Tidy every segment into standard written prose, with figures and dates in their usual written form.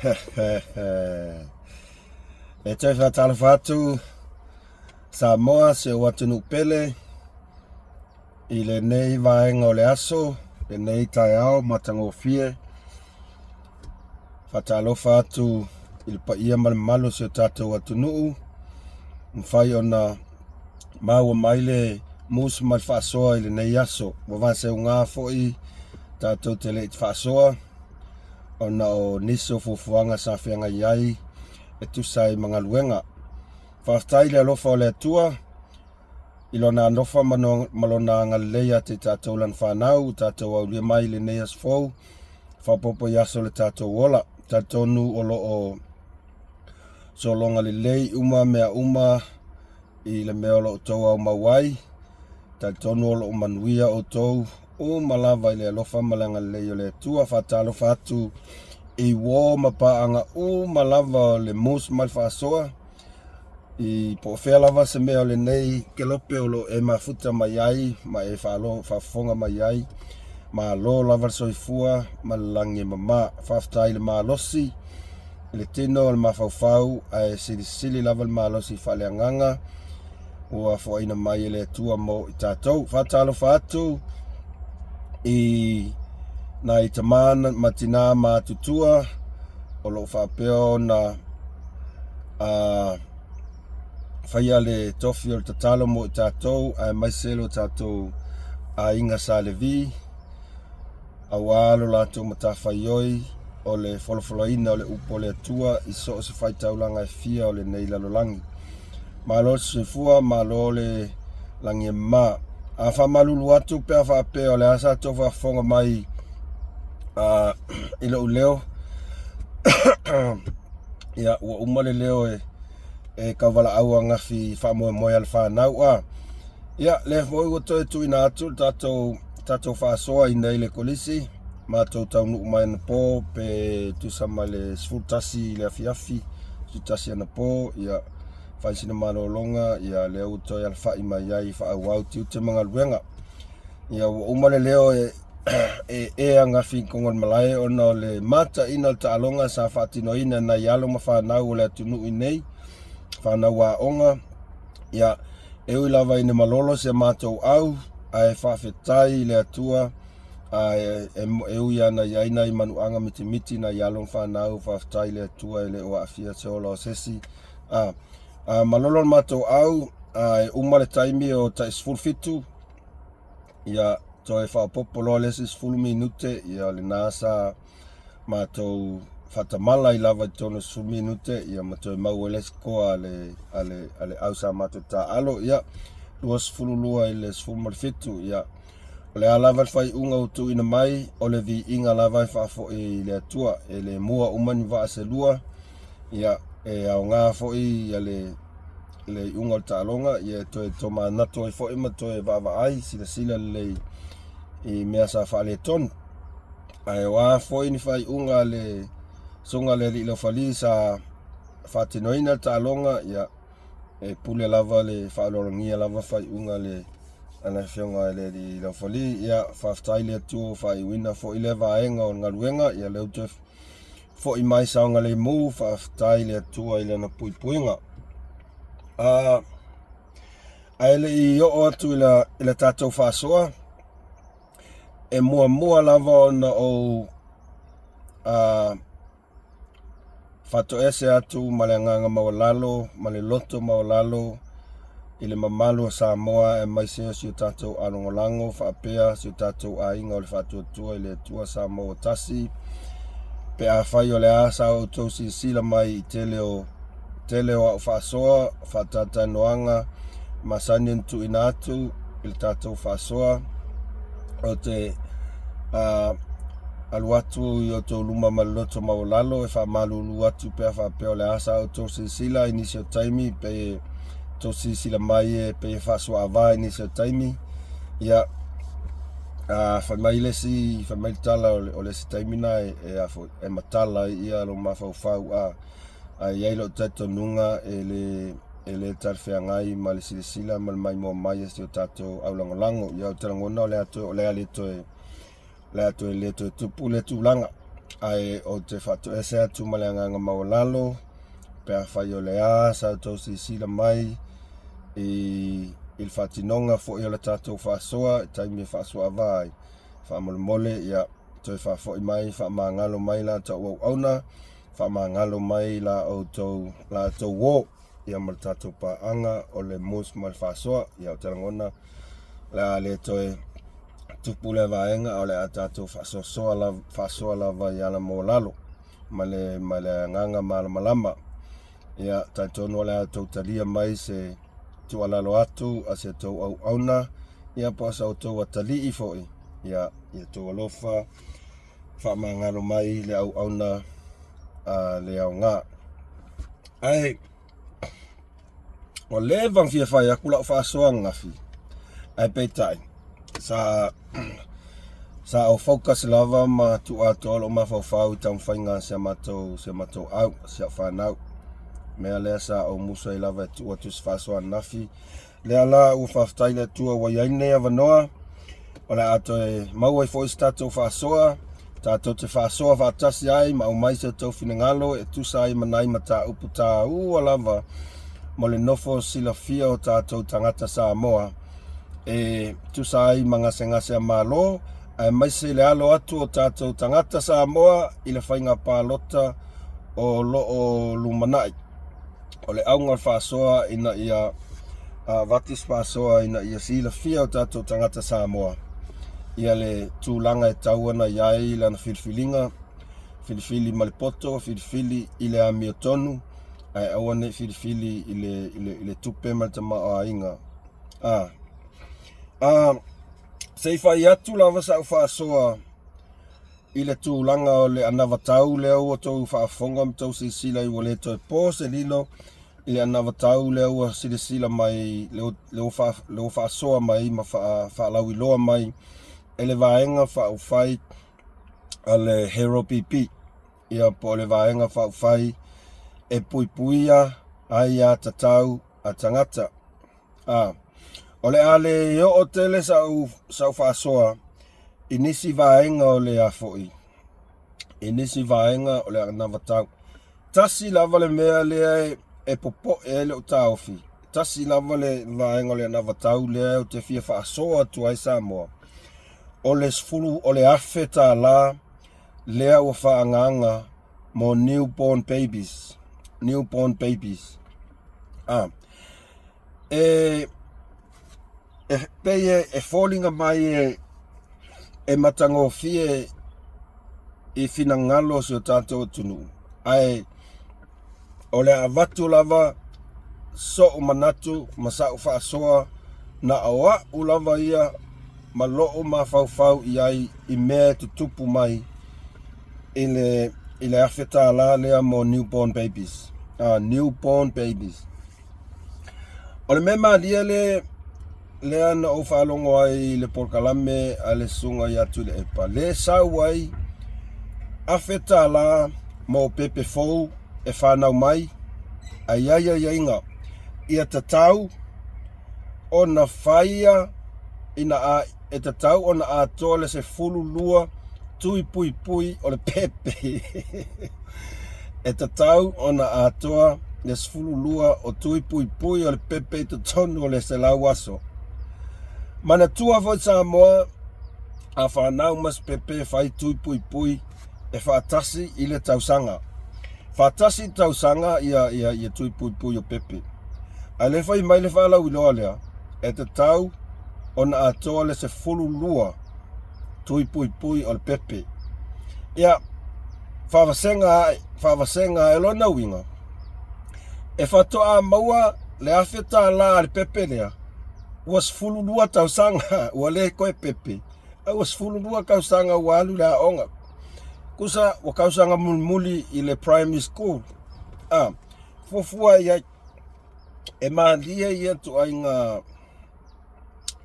E te whatala whatu Samoa se watunu pele I le nei vaenga o le aso, le nei tai ao matango fie. Whatalofa atu I le paia malu se tatou watunuu. Mwhai ona maua maile musu mai whaasoa I le nei aso. Wawase o ngā foi tatou te le whaasoa. Ona o niso fufuanga sa whianga iai e tusai mga luenga. Whaftai le alofa o le atua. Ilona anofa malona ngaleia te tatou lan whanau, tatou au lia mai le neas fau. Whapopo yaso le tatou wola. Tatou nu olo o solonga le lei uma mea uma I le mea olo o tau au mawai. Tatou nu olo o manuia o tau. O malava I le alofa malanga lei o le atua. Whatalo whatu I wo mapaanga o malava le mus mai whaasoa. I po whea lava se mea o le nei ke lope olo e mafuta mai ai, ma e whafonga mai ai, ma lo lava soifua, ma langi mama, whaftai le maalosi, le tino le mawhauwhau, a sili lava le maalosi whale anganga, ua fwaina mai le tua mo I tātou. Whatalo whatu I na I tamana matina ma tutua, o lo whapeo na whaia le tofi o le tatalo mo I tātou, a maiselo tātou a inga sa le vi, a walo lātou matawhaioi, o le wholofoloina o le upo le atua, I so o se whaitaulanga e fia o le nei lalolangi. Malo se fua, malo le langi e ma. A whamalulu atu pea whapea o le asa to whafonga mai I le uleo. Ia, ua umale leo e kawala aua ngafi whamoe moe al whanau a. Ia, le moi wato e tuina atu, tatou whaasoa I nei le kolisi, mātou tau nuku mai na pō, pe tusama le sfutasi le afiafi, sfutasi ana pō, ia, whaisina malolonga, ia le auto e alwhai mai ai, whaau tiu te mga luenga. Ia, umale leo e ngafi kongon malae, ona le mata ina ta alonga sa whaatino ina na ialo ma whanau o le atunu I nei, whanau a onga, ia ui lava I ne malolo se mātou au, ai whawhetai le atua, ui ana iaina I manuanga miti na ialong whanau, whawhetai le atua le o afia se ola o sesi. Malolo mātou au, umale taimi o ta isfulfitu, ia toi whapopolo le si isfulu minute, ia le nasa mātou whatamala I lava I tono isfulu minute, ia matoi mau ele skoa ale ausa mātou ta alo, ia lua isfulu lua I le isfulu marifitu, ia le alava whai unga utu ina mai, o le vi inga lava I whafo I le atua, e le mua umani wa se lua, ia au ngā fo I le unga o tālonga, ia toi toma nato I fo I matoi vava ai, sila le I mea sa whaale ton. Ai wā fo I ni whai unga le songa le li lo whali sa whatinoina tālonga, ia e pule lava le whaalorangia lava whai unga le ana whionga le li lo whali, ia whaftai le tuo whai wina fo I le vaenga o ngaruenga, ia leu te fo I mai saonga le mu, whaftai le tuo I le na puipuinga. Aile I o atu I le tātou whaasoa, e mua lava ona o whato ese atu ma le nganga mawalalo, ma le loto mawalalo, I le mamalu o Samoa e maise si o tātou alongolango, whaapea si o tātou ainga o le whatua tua I le tua Samoa tasi, pe a whai o le asa o tau si sila mai I tele o au whaasoa, whaatata noanga, masani ntu ina atu, I le tātou whaasoa, o te aluatu I o tau luma maloto mawalalo, e wha malulu atu pea whaapea o le asa o tau si sila inisi o taimi, pe tau si sila mai e pe whaasua awa inisi o taimi, ia whamaile tala o le si taimina e matala ia lo mawhauwhau a iailo tato nunga e le tarwhea ngai ma le sila ma le mai mua mai o tato au langolango ia o tarangona o le ato e le to e tupu le tūlanga ai o te whatu ese atu maleanganga maolalo, pea whai o lea sa tau sila mai il whatinonga fo i o le tātou whasoa, taimi e whasoa vai, whamole ia toi whafoi mai, whamangalo mai la tau au auna, whamangalo mai la tau wō, ia mal tātou paanga o le mus mal whasoa, ia o terangona, la le toi tupu le vaenga o le a tātou whasoa lava i ala mō lalo, male nganga malama, ia taitono le a tau talia mai se tu alalo atu a se tau au auna, ia po asa o tau atali i foi, ia tau alofa, whamangalo mai le au auna le au ngā. Ai, o le vang fia whai a kula o whasoa ngafi, ai peitai, sa o focus lava ma tu atolo ma fau tau whainga se matou au, se whanau. Mea lea sa o musa i lava tu atu se whasoa nafi. Lea la u whaftai le tua wa iaine a wanoa. O le ato e maua i fwoi tatou whasoa. Tatou te whasoa whaatasi ai ma o mai se tau finangalo e tusa ai manai ma ta upu ta ua lava. Mo le nofo sila fia o tatou tangata Samoa. E tusa ai ngase a malo. Ai mai se le alo atu o tatou tangata Samoa i le whainga pālota o loo lumanai. O le aunga whasoa ina ia vatis whasoa ina ia sila fia o tatou tangata Samoa. Ia le tūlanga e tauana iai lana whilwhilinga, whilwhili malipoto, whilwhili i le amiotonu, ai awane whilwhili i le tupe maltama o inga. Sei whai atu lava sa u whasoa i le tūlanga o le anawatau leo o tau whaafonga mi tau sila i wale toi pō se lilo i le anawatau leo o sila mai leo whaasoa mai ma whaalau i loa mai e le vaenga whaufai a le Hero PP ia po le vaenga whaufai e puipuia ai a tatau a tangata. O le ale yo o tele sau whaasoa inisi vaenga o le afoi. Inisi vaenga o le anawatau. Tasi lava le mea lea e popo e le o taofi. Tasi lava le vaenga o le anawatau lea o te fia whaasoa tu ai Samoa. O le sfulu o le afe tā la lea o whaanganga mo newborn babies. Newborn babies. E fallinga mai e matango fie i finangalo se o tātou tunu. Ai, o le avatu lava so o manatu masau whaasoa na awa u lava ia ma loo ma fau iai i mea tutupu mai i le awheta la lea mo newborn babies. Newborn babies. O le mema lia lea na o whaalongo ai le porkalame a le sunga i atu le epa. Le sau ai awheta la mo pepe fou e whanau mai a iaia inga ia tatau o na whaia ina a e tatau o na a tole se fulu lua tui pui o le pepe. E tatau o na a toa le fulu lua o tui pui o le pepe to tonu o le se lau aso. Mana tua foi Samoa a whanau mas pepe whai tui pui e whaatasi i le tausanga. Whaatasi tausanga ia tui pui o pepe. A le whai mai le whalau iloa lea e te tau o na atoa le se fulu lua tui pui o le pepe. Ia whawasenga e lona winga. E whatoa maua le awheta la le pepe lea. Was fulu lua tausanga ua le koe pepe. Was fulu lua kausanga ua alu le aonga. Kusa wa kausanga mulmuli i le primary school. Fofua ia e maandia ia tu ainga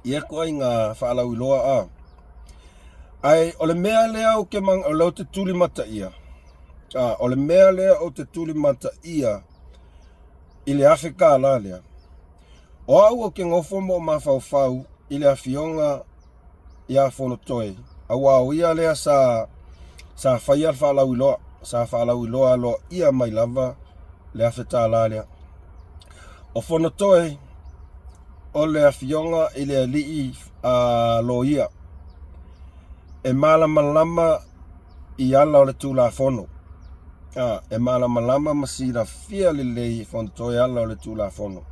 ia ko ainga whaalau iloa Ai o le mea lea o ke mang o lau te tuli mata ia. O le mea lea o te tuli mata ia i le Afrika la lea. O au o ke ngofo mo mawhau i le awhionga i a whono toi. Au au ia lea sa sa fai al fa lau iloa sa fa lau iloa lo ia mai lava le afeta la le o fono toe o le afionga i le alii a lo ia e malama i ala o le tula fono e malama masira fia le fono toe ala o le tula fono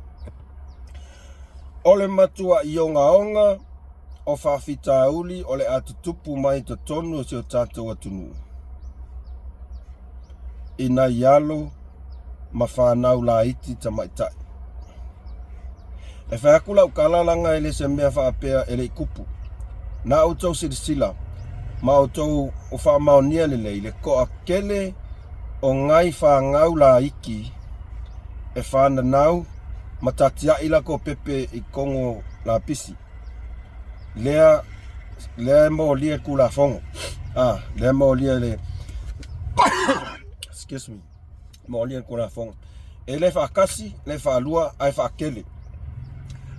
o le matua i onga o whawhita uli o le atutupu mai to tonu o se o tātou atunu. Ina ialo ma whanau la iti ta maitai. E whaakula u kalalanga ele se mea whaapea ele kupu. Na au tau sirisila, ma au tau o whaamaonia lele le ko a kele o ngai whaangau la iki e whananau ma tatia ila ko pepe i kongo la pisi. Lea mo lia kula fongo. Lea mo lia le excuse me. Mo lia kula fongo. E le whakasi, le whalua, ai whakele.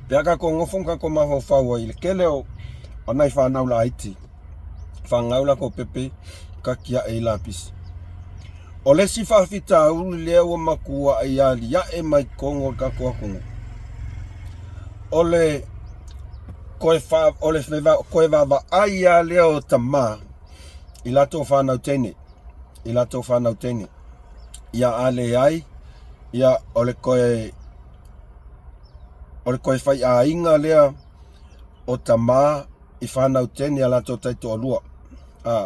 Peaka ko ngofonga ko maho whaua i le kele o anai whanau la iti. Whangaula ko pepe ka kia e la pisi. O le si whawhita uli lea ua makua ai ali ya e mai kongo ka kua kongo. O le koe whawa ai a leo tama i lato whanau tene. Ia ale ai, ia ole koe whai a inga lea o tama i whanau tene a lato taito olua.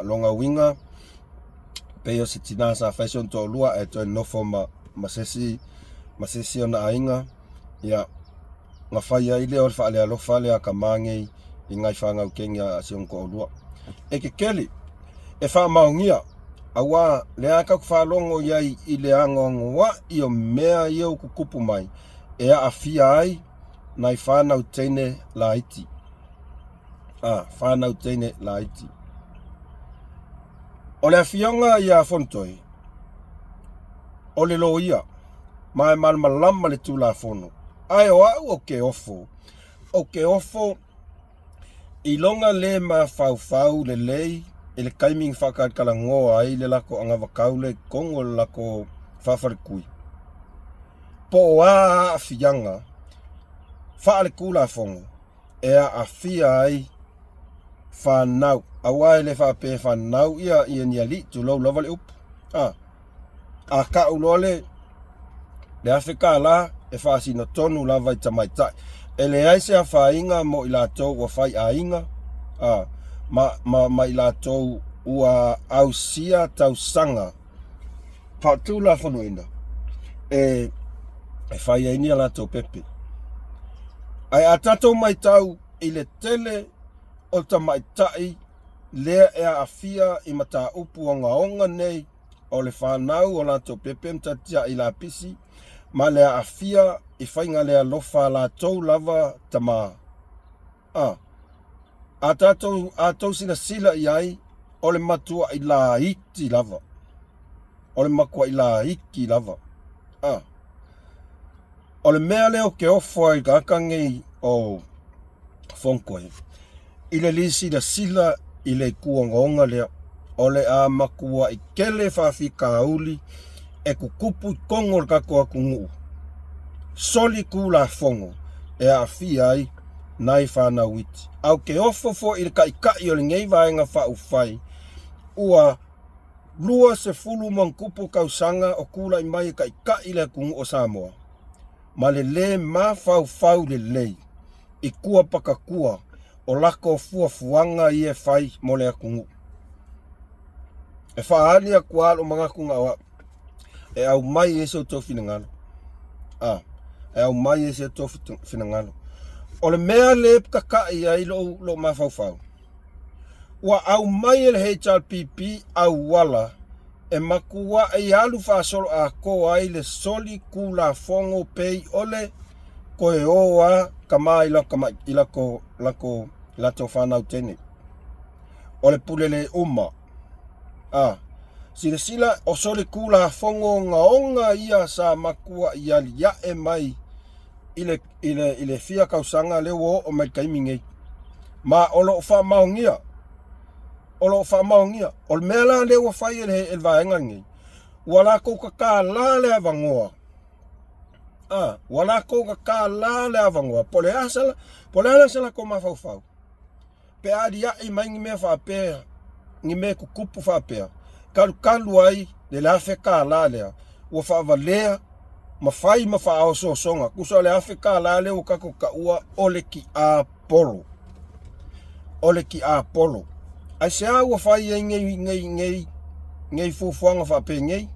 Longa winga, peo si tinasa fashion to olua e toi nofo masesi ona a inga. Ia nga whai a ile o le whaale alofa lea ka mangei i ngai whangau kengia a sion ko olua. E ke keli, e wha maungia, awa lea ka whalongo iai i le angongo wa i o mea i au kukupu mai, e a fia ai nai whanau teine la iti. Whanau teine la iti. O le afionga i a fontoi, o le lo ia, mai malama le tula fono. Ai o au o ke ofo, i longa le ma fau le lei, e le kaiming whakakala ngoa ai le lako anga wakaule kongo le lako whawarikui. Po o a fianga, wha le kula fongo, e a fia ai whanau. Awai le whape whanau ia ni ali tu lau lava le upu. A ka ulole, le Afrika la, e whaasino tonu lava i tamaitai. E le aise a whainga mo i lātou wa whai a inga. Ma i lātou ua au sia tau sanga. Patu la whanuina. E whai a inia lātou pepe. Ai a tatou mai tau i le tele o tamaitai lea e a fia i mata upu onga nei o le whanau o lātou pepe mtatia i la pisi. Ma lea a fia i whainga lea lofa la tau lava tama. A tau sila i ai, o le matua i la iti lava. O le makua i la iki lava. O le mea leo ke ofo ai kakangei o whonkoe. I le lisi da sila i le kuongonga lea. O le a makua i kele whawhika auli. E kukupu kongo kakoa kungu. Soli kula fongo. E a fia ai nai whanau iti. Au ke ofo fo i le kai o le ngei vaenga whau whai. Ua lua se fulu mankupu kausanga o kula i mai kai le kungu o Samoa. Ma le ma whau le lei. I kua pakakua o lako fuanga i e whai mo le kungu. E whaalia kua o mga kunga wa. E au mai e se o tō whinangalo. E au mai e se o tō whinangalo. O le mea le kakai ai lo mawhauwhau. Ua au mai e le HRPP au wala e makua e alu whaasolo a ko ai le soli kula fongo pei ole koe oa kama ilako lato whanau tene. O le pulele uma. Sila o soli kula fongo onga ia sa makua i ali ya e mai ile fia kausanga le wo o mai kaimingei. Ma olo wha maungia. o lo whamaongia. O le mea la le ua whai e vaenga ngi. Wala kou ka la le avangoa. Wala kou ka la le avangoa. Pole ala sala ko mawhau. Pe adi ai mai ngi mea whapea. Ngi mea kukupu whapea. Kalu ai le la fe ka la lea. Ua whavalea ma whai ma whaao songa. Kusa le afe ka la lea o kako ka ua ole ki a polo. Ole ki a polo. Ai sea ua whai e ngei fufuanga whape ngei.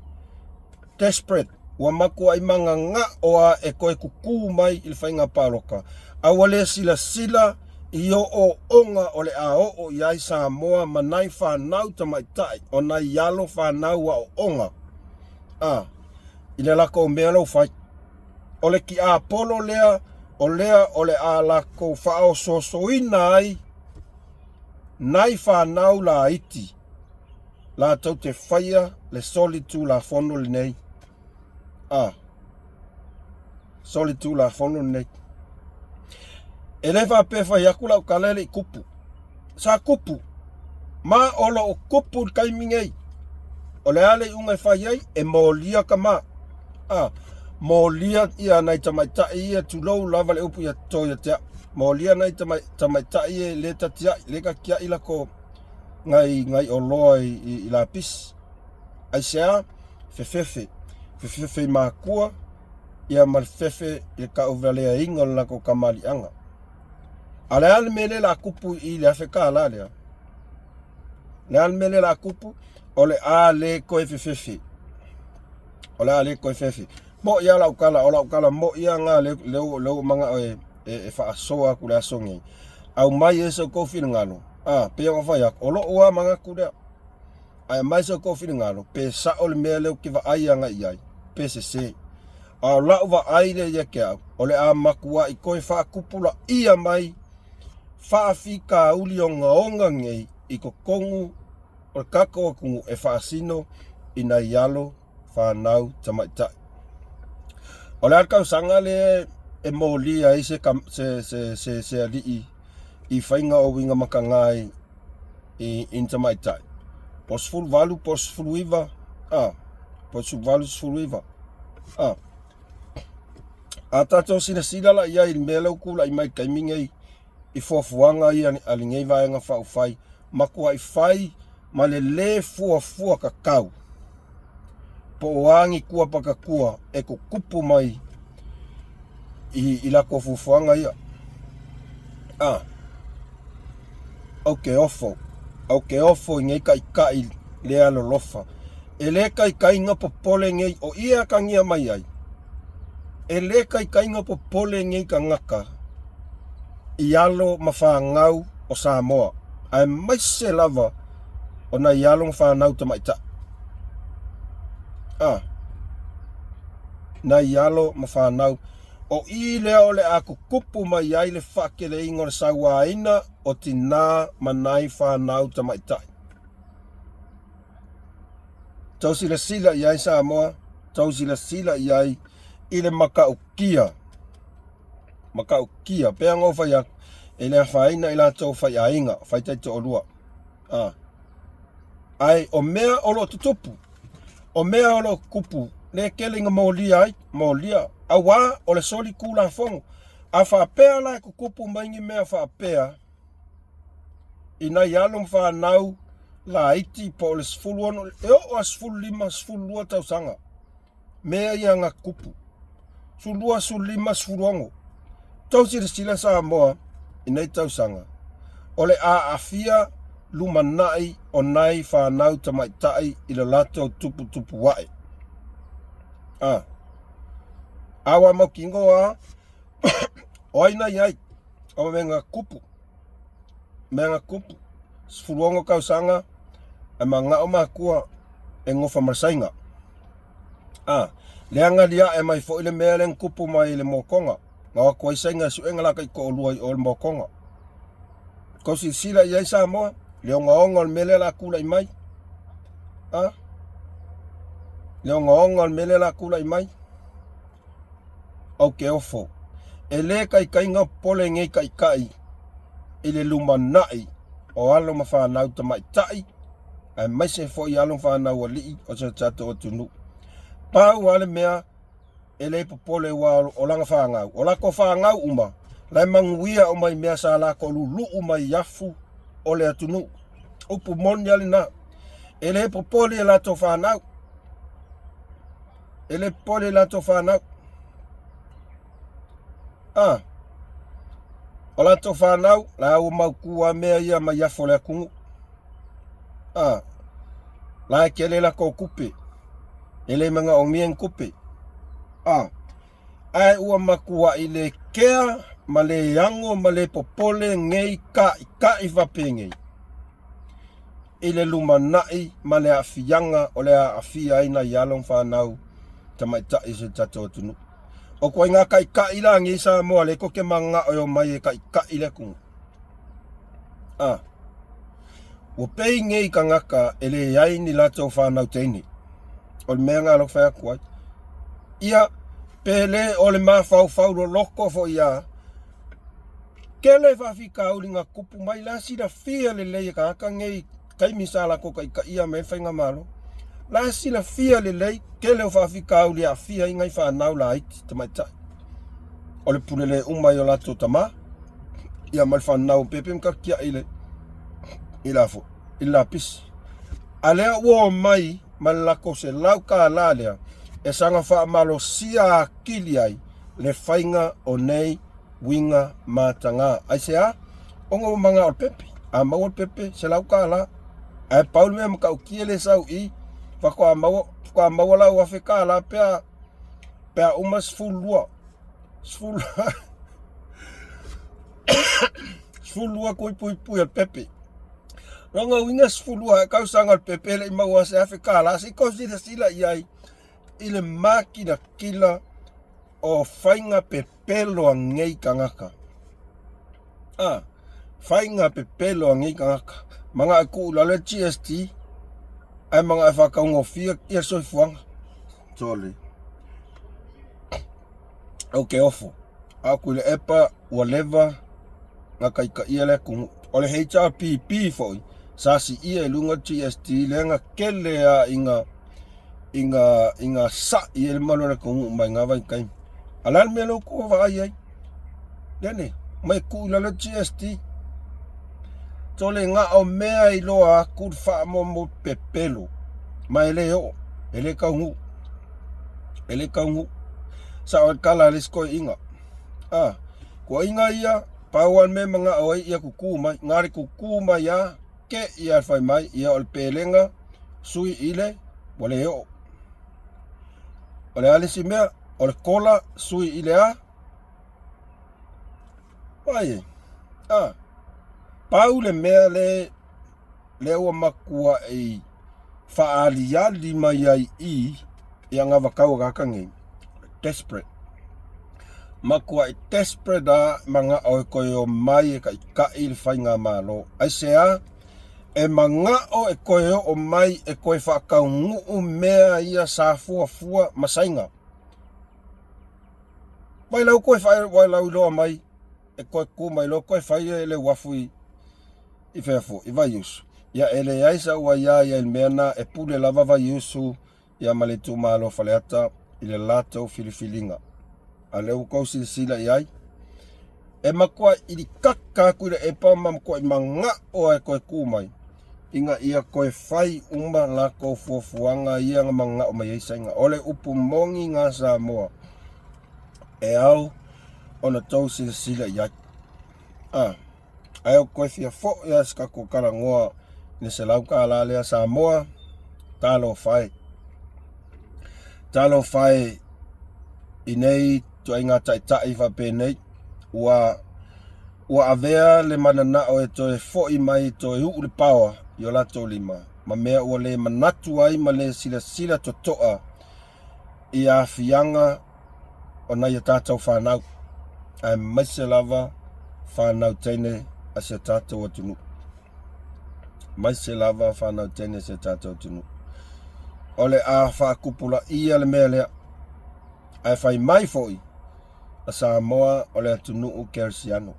Desperate. Ua maku ai manga nga oa e koe kuku mai il whainga paloka. Awale sila i o onga ole a o iai Samoa manai whanau tamaitai. O nai yalo whanau a o onga. Ile lako o mea lau whai. Ole ki a polo lea ole a lako whao sosoina ai. Nai whanau la iti. La tau te whaia le solitu la fono le nei. Solitu la fono le nei. E le whapewa iaku lau kalele i kupu. Sa kupu. Ma olo o kupu kai mingei. O le ale unga i whaiai e molia ka ma. Molia ia nai tamaitai ia tulou lava le upu ia toia tea. Molia nai tamaitai e le tatia le ka kia ila ko ngai o loa i la pis. Ai sea fefe makua ia malfefe ia ka uvalea ingo la ko kamali anga. Ale ale mele la kupu i le afeka la lea. Le ale mele la kupu ole a le koe fefe. Ole a le koe fefe. Mo ia lau kala mo ia nga leo manga e whaasoa ku le asongi. Au mai e so kofi ngalo. Pe o whai ak. Olo oa manga ku lea. Ai mai so kofi ngalo. Pe sa ole mea leo ki wa ai anga iai. Pe se. Au lau wa ai le ia ke au. Ole a makua i koe whaakupula ia mai. Whaafika uli o ngaonga ngei i ko kongu o kako kungu e whaasino i na ialo whanau tamaitai. O le arkau sanga le e molia i se alii i whainga o winga makangai i tamaitai. Pos full valu, pos full iwa. Pos full valu, full iwa. A tato sina la ia i mele ukula i mai kaimingei i fuafuanga i alingei vaenga whai. Makua i whai ma le fuafua kakau. Po oangi kua pakakua e ko kupu mai i lako fufuanga ia. Au ke ofo ngei kai lea lolofa. E le kai nga popole ngei o ia ka ngia mai ai. E le kai nga popole ngei ka ngaka. I alo mawhangau o Samoa. Ai mai se lava o na i alo mawhangau tamaita. Na ialo mawhanau o i leo le aku kupu mai ai le whake le ingo le sawaina o tina manai whanau tamaitai. Tau sila iai Samoa, tau sila iai i le makaukia. Pea ngau whai aku e le whaina i la tau whai ainga, whai taito o lua. Ai o mea olo tutupu, o mea olo kupu. Le kelinga molia. Awa o le soli kula fongo. A whapea la kukupu maingi mea whapea. Ina yalum whanau la iti po le sfuluono. Eo o sfulima sfulua tau sanga. Mea ia nga kupu. Sulua sulima sfuluongo. Tau sila Samoa ina i tau sanga. Ole a afia lumanai o nai whanau tamaitai ila lato tupu wae. Awa mau kingo oina iai o menga kupu sfuluongo kau sanga e manga o makua e ngofa marsainga leanga lia e mai fo ile melen kupu mai le mokonga ngawa koi sainga su engala kai ko lua i ol mokonga ko sila iai Samoa leo ngaonga mele la kula i mai leo ngaonga mele la kula i mai au ke ofo e le kai nga pole ngei kai i le lumanai o alo ma whanau ta mai tai, ai mai se fo i alo whanau o lii o se tato o tunu. Pau ale mea, ele popole wa o langa whangau. O lako whangau uma, lai manguia o mai mea sa lako lulu umai yafu o le atunu. Upu moni ali na, ele popole la to whanau. Ele popole la to whanau. O la to whanau, la o mau kua mea ia mai yafu le kungu. La kele la ko kupe. Ele manga o mien kupe. Ai ua makua i le kea, ma le yango, ma le popole ngei ka i whapengei. I le lumanai, ma le awhianga o le awhia ina i along whanau tamaita i se tato tunu. O koe ngā ka i la ngi sa moa le koke manga o mai e ka i le kungu. Ua pei ngei ka ngaka e le iai ni lato whanau teini. O le mea ngā lo whea kuai. Ia pele o le mawhau lo loko fo ia. Kele whawhika uli ngā kupu mai la sila fia le lei ka ngaka ngei kaimi sala ko ka ia me whainga malo. La sila fia le lei kele o whawhika uli a fia ingai whanau la iti tamaitai. O le pulele umai o lato tama. Ia mai whanau pepe mkakia ile. Ilafo, ilapis. Alea ua mai malako se lauka lalea e sanga wha malo sia kili ai le whainga o nei winga matanga. Ai sea, ongo manga o pepe, a mau o pepe se lauka la. Ai paul mea maka ukie le sau i, whako a mau la ua whika la pea uma sfulua. Sfulua kui pui al pepe. Ronga winga sfulua kau sangal pepele ima wa se Afrika la si kosida sila iai ile makina kila o fainga pepelo ngei kangaka. Fainga pepelo ngei kangaka. Manga aku lale GST ai manga fa ka ngofia ia so fuanga. Tole. Okay ofo. Aku le epa whatever ngakai ka ia le ku ole HRPP foi. Sasi ia lunga GST lenga kele a inga sa ia malona ko mai ngawai kai. Alal melo ko va ai. Dene, mai ku la GST. Tole nga o mea i loa ku fa mo pepelo. Mai leo, ele kaungu. Sa o kala lesko inga. Ko inga ia pawan me mga oi ia kukuma, ngari kukuma ya ke ia fai mai ia ol pelenga sui ile wale yo. Wale alisi mea ol kola sui ile a. Wae. Paule mea le ua makua e faalia lima iai i ia ngā wakau kakangei. Desperate. Makua e desperate a manga o koe o mai e ka i le whainga malo. Ai sea e manga o e koe o mai e koe whakau ngu mea ia sa fua masainga. Mai lau koe whai lau loa mai e koe ku mai lo koe whai e le wafui i whewho i vai usu. Ia ele aisa ua ia ia il meana e pule lava vai usu ia male tu malo whaleata i le lato filifilinga. A leu kou sila iai. E makua i di kaka kuira e pa mam koe manga o e koe kumai. Inga ia koe whai uma la kou fuafuanga ia nga manga o mai eisainga. Ole upu mongi ngā Samoa. E au ona tau sila iai. Ai au koe fia fo ia skako karangoa ni se lauka ala lea Samoa. Talo whai i nei tu inga tai whape nei ua avea le manana o e toe foi mai toe ule pawa i o lato lima ma mea ua le manatu ai ma le sila totoa i a fianga o nai a tātou whanau ai maise lava whanau tene a se tātou atunu ole a whakupula ia le mea lea ai whai mai foi a Samoa o le atunu u Kersiano.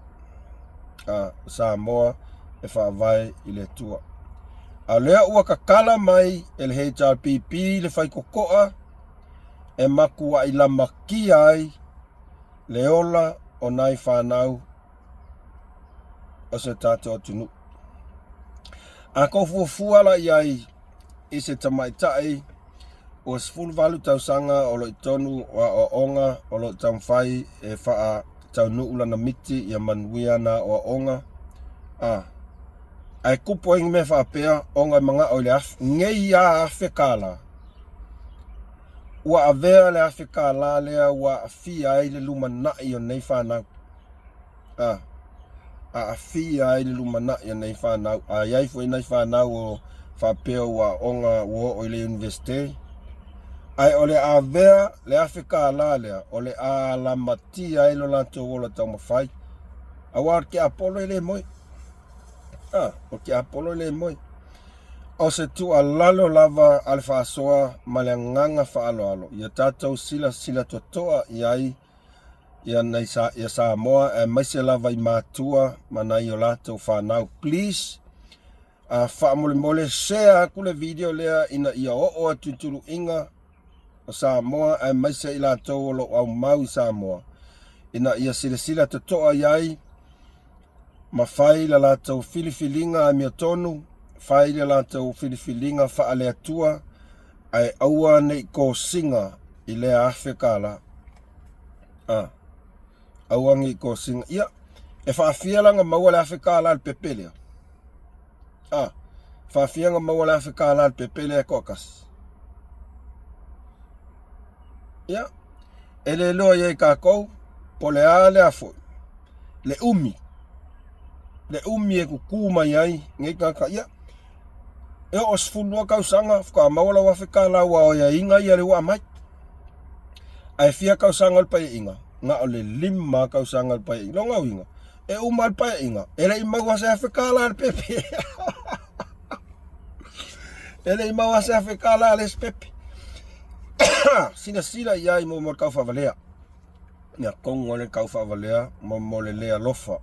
Samoa e whaavai i le tua. A lea ua kakala mai e le HRPP le whai kokoa e maku ai la maki ai le ola o nai whanau o se tātou tunu. A ko fuafuala iai i se tamaitai o sfulu valu tausanga o lo itonu o onga o lo tamwhai e whaa tau nuula na miti ia manuia na o onga. Ai kupo ingi me whaapea onga mga o le ngei a awhekala. Ua avea le awhekala lea ua awhia ai le lumanai o nei whanau. A awhia ai le lumanai o nei whanau. A iai fwoi nei whanau o whaapea ua onga ua o le universite. Ai o le avea le awhekala lea o le a lamati ai lo lanto wola tau mawhai. Awa ke apolo ele moi. O ke apolo le moi. O se tu alalo lava al whaasoa ma le nganga whaaloalo. Ia tātou sila totoa iai ia nei ia Samoa e maise lava i mātua ma nai o lātou whanau. Please, whaamole share aku le video lea ina ia o tuturu inga o Samoa e maise i lātou o lo au mau i Samoa. Ina ia sila totoa iai ma whai la lātou filifilinga a mia tonu, whai la lātou filifilinga wha alea tua, ai aua nei ko singa i lea Afrikala. Aua nei ko singa. Ia, e whaafialanga maua le Afrikala al pepelea. Whaafianga maua le Afrikala al pepelea kokas. Ia, e le loa iei kākou, po le a le afoi, le umi. Le umi e kukuma iai, ngai kaka ia. E o sfulua kausanga, whaka maula wawhekala wa o ia inga ia le wa mai. Ai fia kausanga al pai inga, nga o le lima kausanga al pai inga, longa inga. E uma al pai inga, e le imawa se whekala al pepe. E le imawa se whekala al pepe. Sina iai mo kau whawalea. Nia kongo le kau whawalea, mo le lea lofa.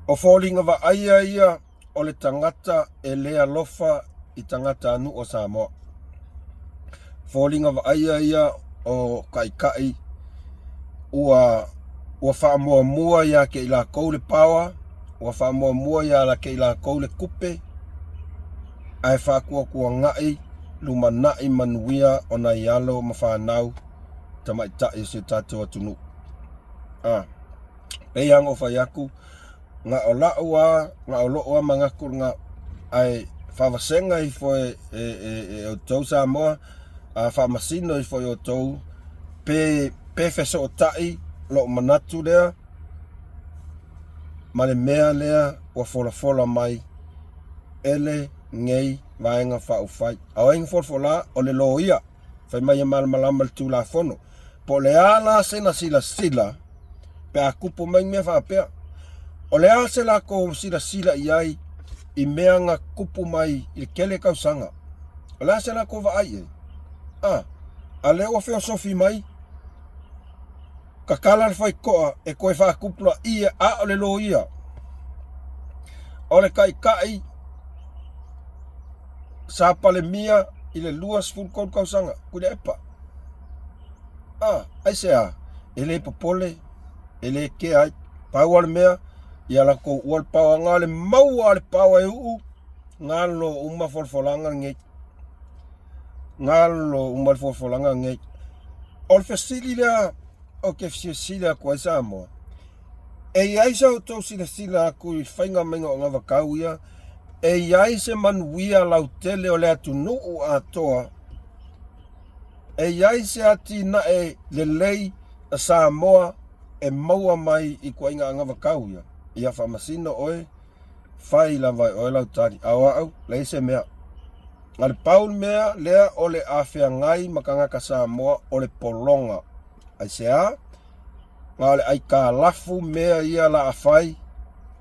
O fōlinga wa aia ia o le tangata e lea lofa i tangata anu o Samoa. Fōlinga wa aia ia o kai ua whaamua mua ia ke ila kou le pawa, ua whaamua mua ia la ke ila kou le kupe, ai whakua ngai lumanai manuia o na ialo ma whanau tamaitai se tātou atunu. Peiang o whaiaku, nga o loa mangaku nga ai whawasenga i fo o tau Samoa, whamasino i fo o tau pe wheso o tai lo manatu lea, ma le mea lea o fola mai ele ngei vaenga whaufai. Au inga fola o le lo ia, whai mai e malama le tūla fono. Po le ala sena sila, pe a kupo mai mea whaapea. O le ase la ko sila iai i mea nga kupu mai i kele kausanga. O le ase la ko va ai. A le o feo sofi mai. Kakala le fai koa e koe wha kupula ia a o le lo ia. O le kai sa pale mia i le luas full kon kausanga. Kude epa. Ai sea. Ele popole. Ele ke ai. Pau ale mea. Ia la ko wal pawa ngale mau ale pawa e ngalo uma folfolanga nge ol fesilia o ke fesilia ko Samoa e ai sa to sila ku fainga menga nga vakauia e ai se manuia lau tele o le atunu atoa e ai se ati na e le lei a Samoa e maua mai i ko inga nga vakauia. Ia whamasino oe, whai la vai oe lau tari. Au, leise mea. Ngale paul mea, lea o le awhia ngai makangaka Samoa o le polonga. Ai sea, ngale ai ka lafu mea ia la awhai,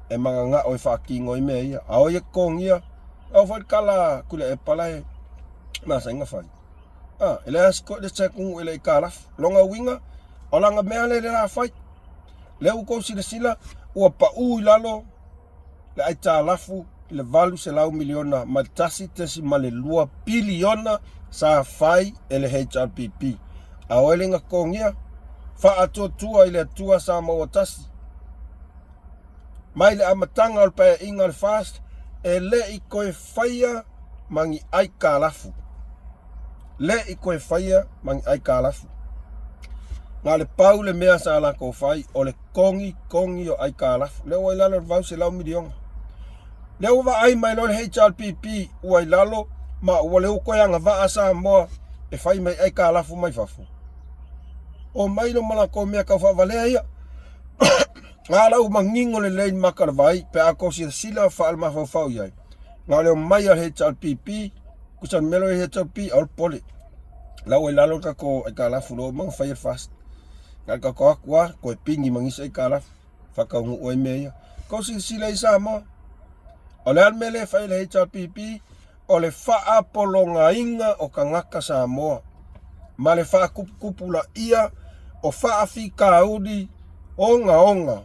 e manganga oe whakingo i mea ia. Au ia kong ia, au whai kala kule e palai, masa inga whai. Ele asko le tsekung ele i ka lafu, longa winga, o langa mea le la awhai. Leu kou sila, ua pa ui lalo, le ai talafu le valu se lau miliona ma tasi tesi ma le lua piliona sa fai ele HRPP a oele nga kongia fa atua ile atua sa mo tasi mai le amatanga al pa inga al fast ele i koe faia mangi ai kalafu le i koe faia mangi ai kalafu nga le pau le mea sa la ko fai o le kongi o ai kalafu le o ilalo vau se lau miliona le o va ai mai lo le HRPP o ilalo ma o le ko yanga va asa mo e fai mai ai kalafu mai fafu o mai lo mala ko mea ka fa vale ia ngala u mangingo le lein makar vai pe ako sila fa al ma fa ia ngale mai al HRPP kusan melo HRP al pole la o ilalo ka ko ai kalafu lo mang fire fast ka ko akwa ko pingi mangisa ai kalafu fa ka ngu o meia ko sila isa mo o le almele fai le HRPP o le faa polonga inga o kangaka Samoa ma le faa kupula ia o faa fi kaudi onga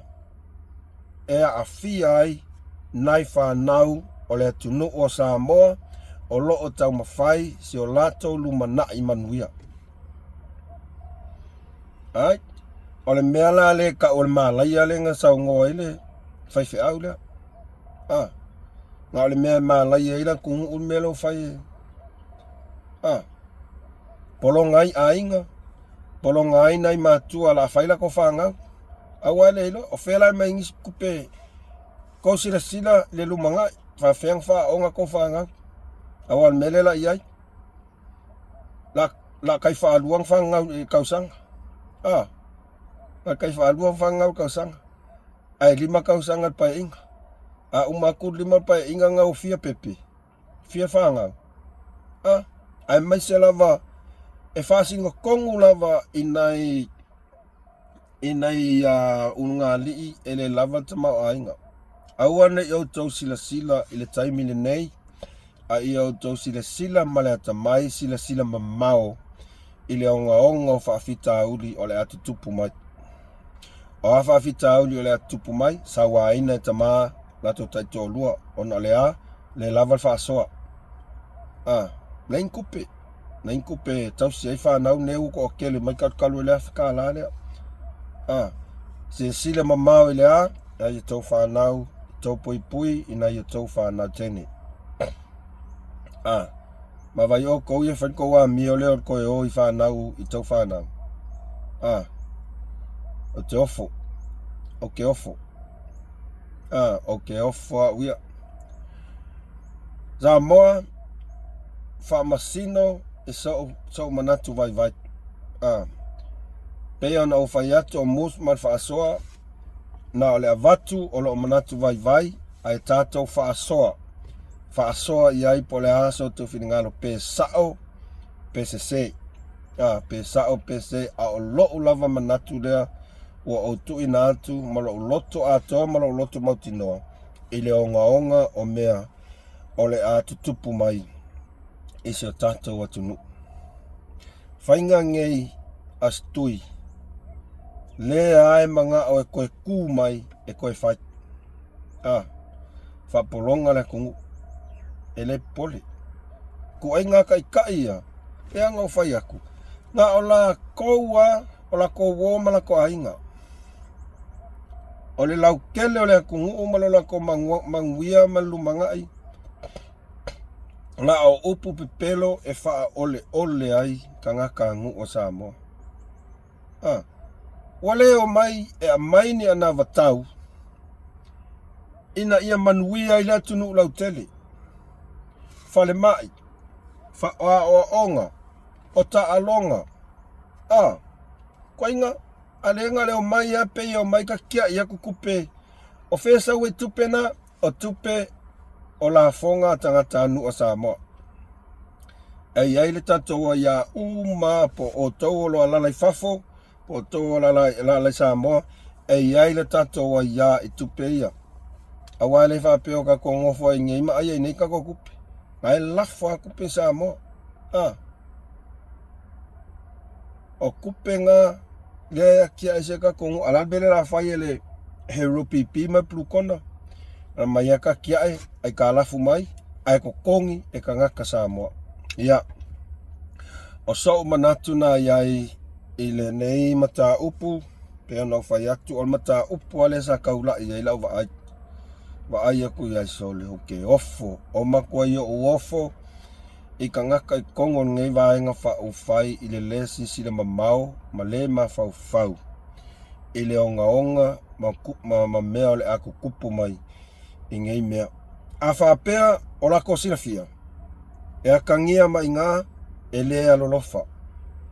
e a fia ai nai fa nau o le tunu o Samoa o lo o tau mawhai si o lato lumana i manuia ai o le meala le ka o le malaya le nga sau ngoa ile fai fe au le nga le mea malaya ila kungu un melo fai polongai ainga polongai nai matua la faila ko fanga awale ilo o fela mai ngis kupe ko sila le lumanga fa feng fa onga ko fanga awal melela iai la kai fa luang fanga kausang la kai fa luang fanga kausang ai lima kausang pa inga umaku lima pa inga ngau fia pepe fia fanga ai mai se lava e fasinga kongu lava inai unga lii ele lava tama ainga awane yo tau sila ile taimi le nei a yo tau sila malata mai sila mamao ile onga fa fita uli ole atu tupu mai o fa fita uli ole atu tupu mai sawa ina tama la to taito lua ona le lava fa soa Nain kupe tau si fa nau neu ko kele mai kalu le fa la le se sila mamao ile ya tau fa nau tau pui ina ya tau fa na tene ma vai o ko ye fa ko wa mi o le ko o I fa nau I tau fa nau o te ofo o ke ofo o ke ofo wia Samoa fa masino e so manatu vai pe ona o fai atu o mus mal fa asoa na ole avatu o lo manatu vai ai tatou fa asoa iai po le aso tu finingalo pe sao PCC pe sao PC a o lo lava manatu lea o tu ina atu malo loto ato malo loto mautinoa ile onga o mea ole a tutupu mai isi o tatou atunu fainga ngei astui le ai manga o e koe ku mai e koe fai fa polonga le kungu ele pole ku ai nga kai ia e anga o fai aku nga ola koua mala ko ainga ole lau kele ole kungu umalo la ko manguia malumanga ai nga o upu pepelo e fa ole ai kangaka ngu o Samoa wale o mai e mai ni ana vatau ina ia manuia ila tunu lau tele fale mai fa o onga o ta alonga koinga alenga le o mai a pe o mai ka kia ia kukupe o fesa we tupena o tupe o la fonga tangata nu o Samoa ai le tatou ia uma po o tolo ala fafo po tolo ala Samoa ai le tatou ia I tupe ia awale fa pe o ka kongo fo ngi ma ai nei ka ko kupe ai la fo kupe Samoa o kupe nga le kia se ka kongo ala bele la fa ele hero pipi ma plukona Mai ka kia ai ka lafu mai, ai ko kongi e ka ngaka Samoa. Ia, o so manatu na iai ile nei mata upu, pe ana whai atu o mata upu ale sa kaula iai lau wa ai aku iai sole hoke ofo, o makua i o ofo, i ka ngaka I kongo ngai vaenga wha whai ile lesi sila mamau, ma le ma whau. Ile onga ma mea ole aku kupu mai I ngai mea. A whapea o lako sinafia. E a kangia mai ngā, e le alolofa,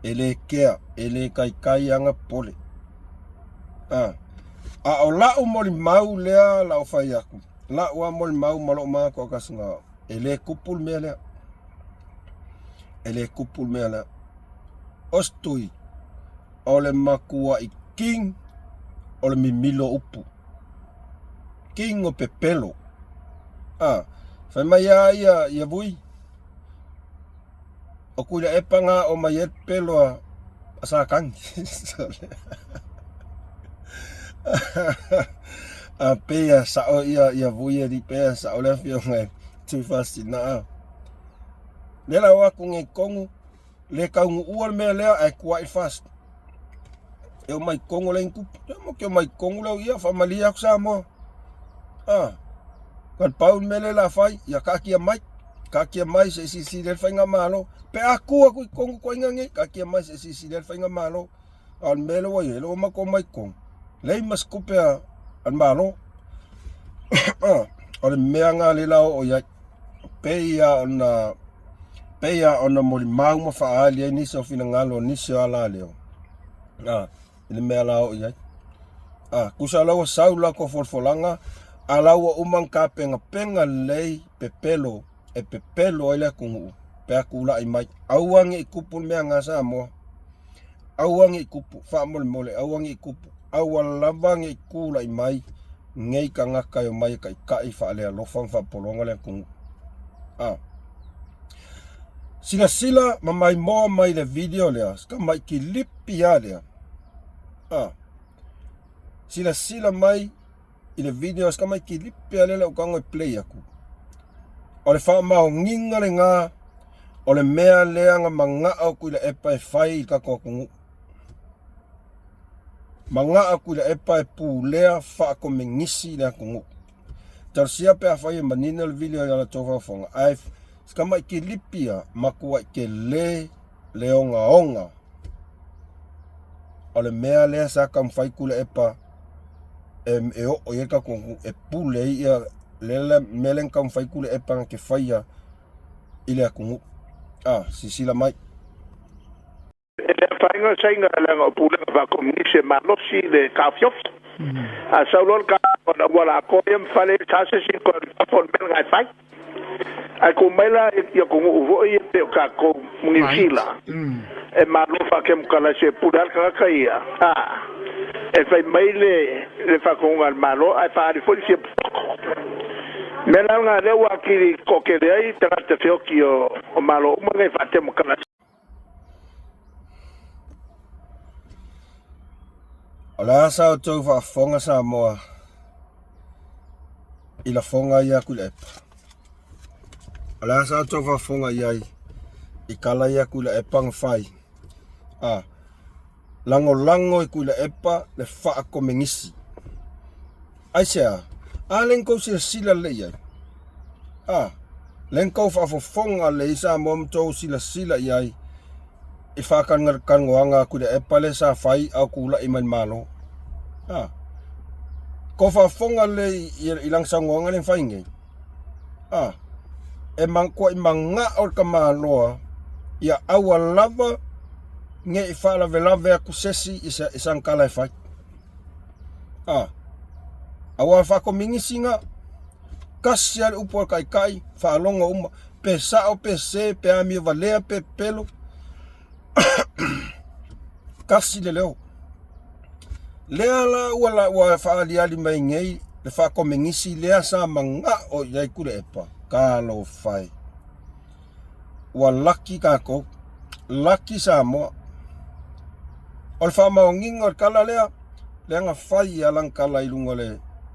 e le kea, e le kai anga pole. A o lau moli mau lea lau whai aku. Lau a moli mau malo maa ko kasinga. E le kupul mea lea. E le kupul mea lea. Ostui, ole makua I king, ole mimilo upu. King o pepelo. Whai mai ia vui. O kuila e panga o mai e pelo a sa kangi. A pea sa o ia vui e di pea sa o lea fio ngai. Tui fasti na Lela waku ngai kongu. Le kaungu ual mea lea ai kuai fast. E o mai kongu le inkupu. E mo ke o mai kongu lau ia whamalia aku Samoa. Kan paun mele la fai, ya kakia mai se sisi del fai nga malo. Pe aku I kongu ko ingangi, kakia mai se sisi del fai nga malo. Al mele wa yelo mako mai kong. Lei mas kupea an malo. Ole mea nga le lao o ya peia ona moli mau ma faali ai nisi o fina ngalo nisi o ala leo. Ile mea lao o ya. Kusa lau saula ko folfolanga. Alawa umang ka penga lei pepelo ile kungu pe akula I mai awangi I kupu mea nga Samoa awangi I kupu fa mole awangi I kupu awalavangi I kula I mai ngei ka ngaka yo mai kai fa le lofang fa polonga le kungu sila mamai mo mai le video le ska mai ki lipi ya le sila mai ile video ska mai ki lipi ale o kango play aku. Ole fa mau nginga le nga ole mea leanga manga aku ile epa fai ka ko kungu. Manga aku ile epa pu lea fa ko mengisi le kungu. Tarsia pe fai manina le video ya la tofa fonga. Ai ska mai ki lipi ya makua ke leonga. Ole mea lea sa kam fai kule epa o yeka kongu e pule ia lela melen kam fai kule e panga ke faia ile kongu sisila mai e fainga sainga langa pule va komunise malosi le kafiof a saulol ka ona wala ko yem fale tase sin ko fon mel ngai fai ai ko mela ia kongu vo ia te ka ko munisila e malofa kem kala se pudal ka kaia e fai mai le fa konga malo ai fa di folisi mela nga le wa ki ko ke dei te fio ki o malo mo ngai fa te mo kala ala sa o tau fa fonga Samoa ila fonga ia kule ala sa o tau fa fonga ia I kala ia kule pang fai lango I kule epa le fa ko mengisi aisha alen ko sila le ia len ko fa fonga le isa mom to sila ia I fa kan ngoanga kule epa le sa fai au kula iman malo ko fa fonga le ilang sa ngoanga le fai ngai e mangko I manga or kamaloa ia awal lava nge fa la velave aku sesi isang kala fai awal fa ko mingisi nga kasia upor kai fa longa pesa o pese pe ami valea pe pelo kasi leo la wala wa fa ali mai ngei le fa ko mingisi lea sa manga o yai kule epa kalo fai walaki kako laki Samoa ol fa maonging or kala lea nga fai alang kala ilunga le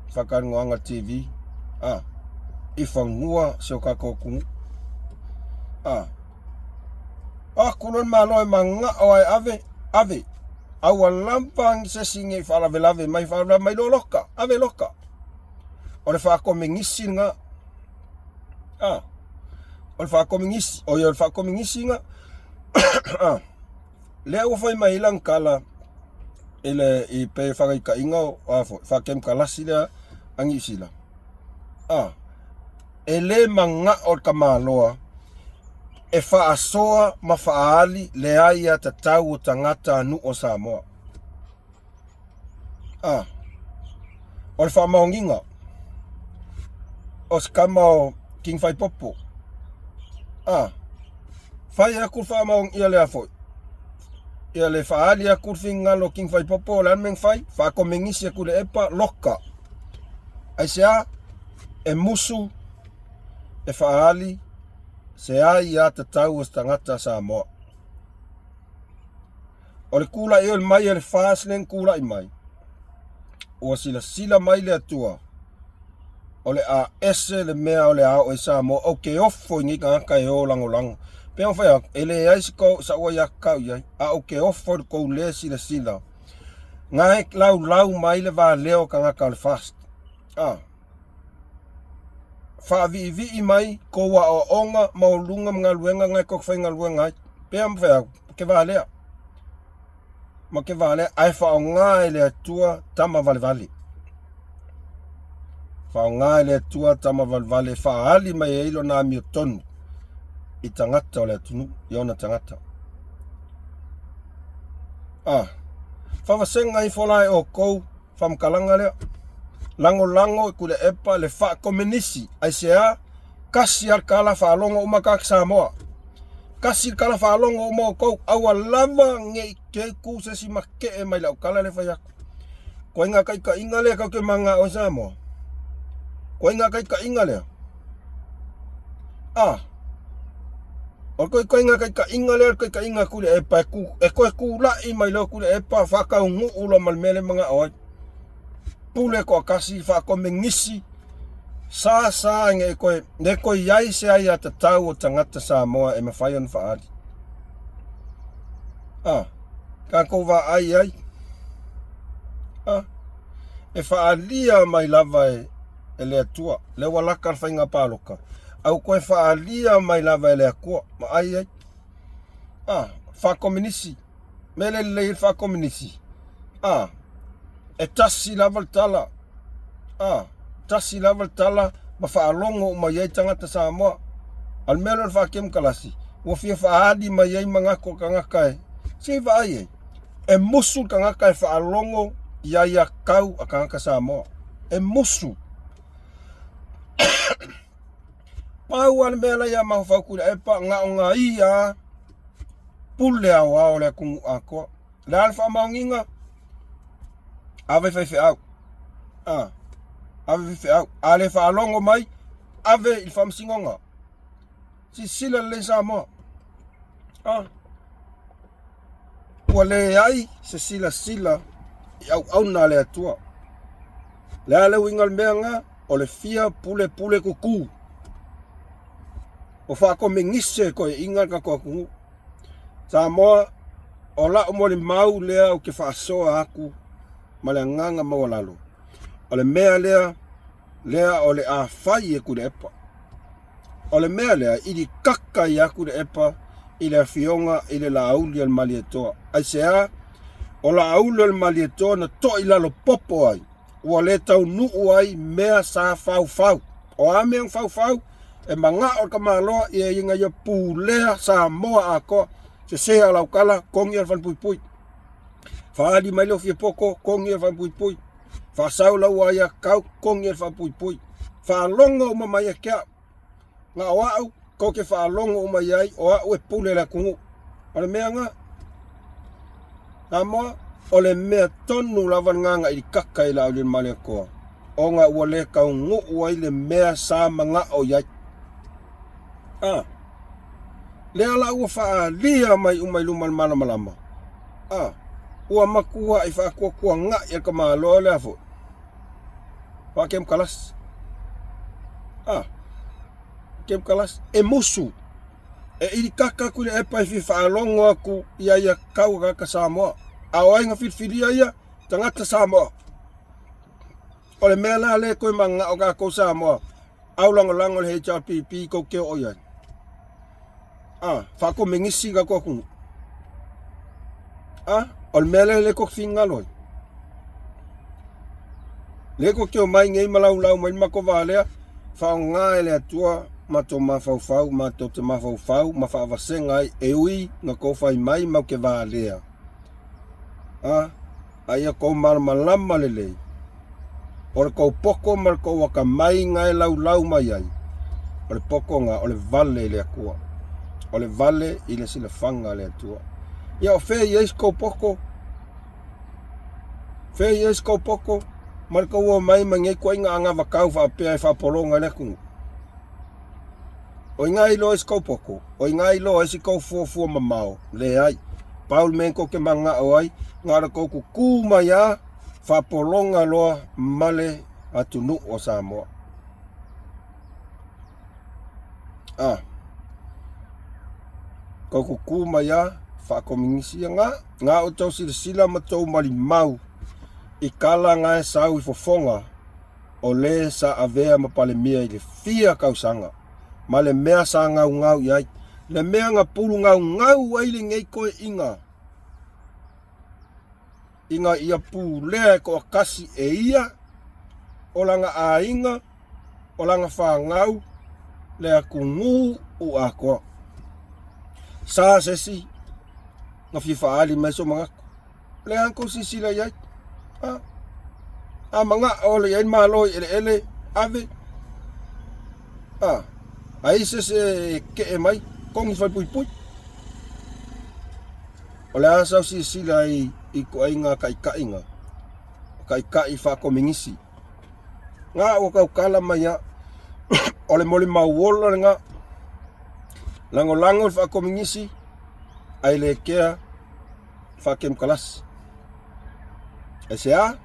fakan ngoanga TV I whangua seo kako kungu. Kulon malo manga o ai ave. Awa lampang se singe whalawelave mai whalawelave mai lo loka. Ave loka. O le whakomengisi nga. O le whakomengisi. O le whakomengisi nga. Lea ua whai mai ilang kala. Ele I pe whakai ka inga o afo. Whakem kalasi lea angi sila. Ele manga o kamaloa. E whaasoa ma whaali lea ia ta tau o tangata anu o Samoa. O le whamaonginga. O skamao King Whaipopo. Whai akur whamaong ia lea foi. Ia le whaali akur whingalo King Whaipopo o le anmeng whai. Whakomengisi akur le epa loka. Aisea e musu e whaali se ai ia te tau o tangata Samoa. O le kula e o le mai e le whaaslen kula I mai. O sila mai le atua. O le a ese le mea o le a o e Samoa. O ke ofo ingi ngaka e o langolango. Pea whai ele e aisiko sa ua yakau iai. A o ke ofo le kou le sila. Ngai lau mai le va leo ka ngaka le fast. Whaavi mai ko wa o onga maulunga mga luenga ngai kok whainga luenga. Pea mwhea ke waalea. Ma ke waalea ai whao ngai le atua tama vale. Whao ngai le atua tama vale. Whaali mai eilo na mi o tonu. I tangata o le atunu. I ona tangata. Whawasenga I wholai o kou. Whamkalanga lea. Lango kule epa le whakomenisi. Ai sea kasi ar kala whalongo umakak Samoa. Kasi kala whalongo umakou. Awa lava nge ke ku se si make e mai lau kala le whaiaku. Ko inga kai ka inga lea kau ke manga o Samoa. Ko inga kai ka inga lea. O ko inga kai ka inga lea kai ka inga kule epa e koe ku lai mai lau kule epa whakau ngu ula malmele mga oai. Pule ko kasi whakomengisi sa nge koe ne koe iai se ai ata tau o tangata Samoa e mawhaion whaari. Ka kou wa ai. E whaalia mai lava e le atua. Le walaka whainga paloka. Au koe whaalia mai lava e le akua. Ma ai. Whakomenisi. Mele le whakomenisi. E tasi lava tala. Tasi lava tala. Ma whaalongo ma iei tangata Samoa. Al melo le whakem kalasi. Wa fia whaadi ma iei mangako kangakai. Si whaai e musu kangakai whaalongo iai a kau a kangaka Samoa. E musu. Pau al mela ia mahu whaukura epa ngā o ngā ia. Pule au au le kungu akoa. Le alfa maunginga. Ave whai au. Ave whai au. Ale whaalongo mai. Ave il whamsingonga. Si sila le Samoa. Ua le ai se sila. Au na le atua. Le ale wingal mea nga. O le fia pule kuku. O whako mengise koe inga ka kua kungu. Samoa. O la o mole mau lea o ke whaasoa aku. Ma le nganga mawalalo. O le mea lea o le a whai e kure epa. O le mea lea ili kaka i aku le epa i le fionga i le lauli al malietoa. Ai sea o la auli al malietoa na to i lalo popo ai. Ua le tau nuu ai mea sa fau. O ameang fau e manga o kamaloa i e inga ia pulea Samoa ako. Se sea lau kala kongi al fan pui. Whaadi mai leo fia poko, kongi al fan pui. Whasau lau aia kau, kongi al fan pui. Whaalonga uma mai a kia. Ngā o au, ko ke whaalonga uma iai, o au e pule la kungu. O le mea ngā. Ngā moa, o le mea tonu lawan nganga i kaka i lau lin male koa. O ngā ua le kau ngu ua i le mea sa manga o iai. Le ala ua whaalia mai umai lumal malama. Ua makua i whaakua ngā i ka māloa le afo. Whakem kalas. kem kalas e musu e ili kaka ku le epa fi whaalongo aku ia kau kaka Samoa a oainga whitwhiria ia tangata Samoa o le mea la le koe manga o kako Samoa au lango le HRPP ko keo o iai whako mengisi ka kua kungu o le mea le ko whinga loi le ko keo mai ngei malau mai mako valea whao ngā ele atua ma tō mawhauwhau, ma tō te mawhauwhau, ma whaavasenga ai e ui na ko whai mai mau ke vālea. Aia kou malama lelei. Ore kou poko ma kou waka mai ngai lau mai ai. Ore poko ngā, ole vale le akua. Ole vale i le sila whanga le atua. Ia o whea ies kou poko. Whea ies kou poko. Ma kou o mai ngai kua inga anga wakau whaapea e whapolonga le kungu. O ngai lo es kou poko. O ngai lo es kou fuafua mamao. Le ai. Paul men ko ke manga o ai. Ngara kou ku mai a. Whapolonga loa male atunu o Samoa. Kou ku mai a. Whakomingisi a ngā. Ngā o tau sila matou mali mau. I kala ngai sau I fofonga. O le sa avea mapale mia I le fia kausanga. Ma le mea sa ngau iai. Le mea ngā pulu ngau ai le ngei koe inga. Inga ia pū lea ko akasi e ia. O langa a inga. O langa whangau. Lea kungu u a koa. Sa sesi. Nga fifa ali mai so mangaku. Lea anko sisila iai. Mga ole iai maloi ele ave. Ai se ke e mai kongi fai pui. Ole asau sila I ko ainga kai nga. Kai whakomingisi. Ngā o kau kala mai a. Ole mole mauola nga. Lango whakomingisi. Ai le kea whakem kalas. E se a.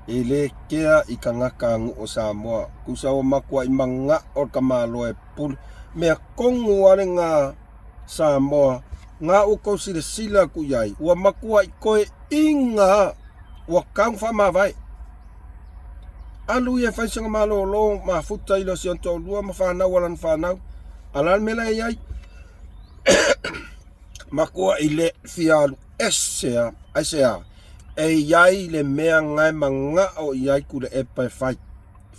I le kea I ka ngaka ngu o Samoa. Kusa o makua I manga o ka malo e puli. Mea kongu are ngā Samoa. Ngā o kau sila ku iai. Ua makua I koe inga. Ua kau whamawai. Alu ia whaisanga malo lo. Ma futa ilo si anto lua. Ma whanau alan whanau. Alan mela iai. Makua I le fialu. Esea. Esea. E iai le mea ngai manga o iai ku le epa e whai.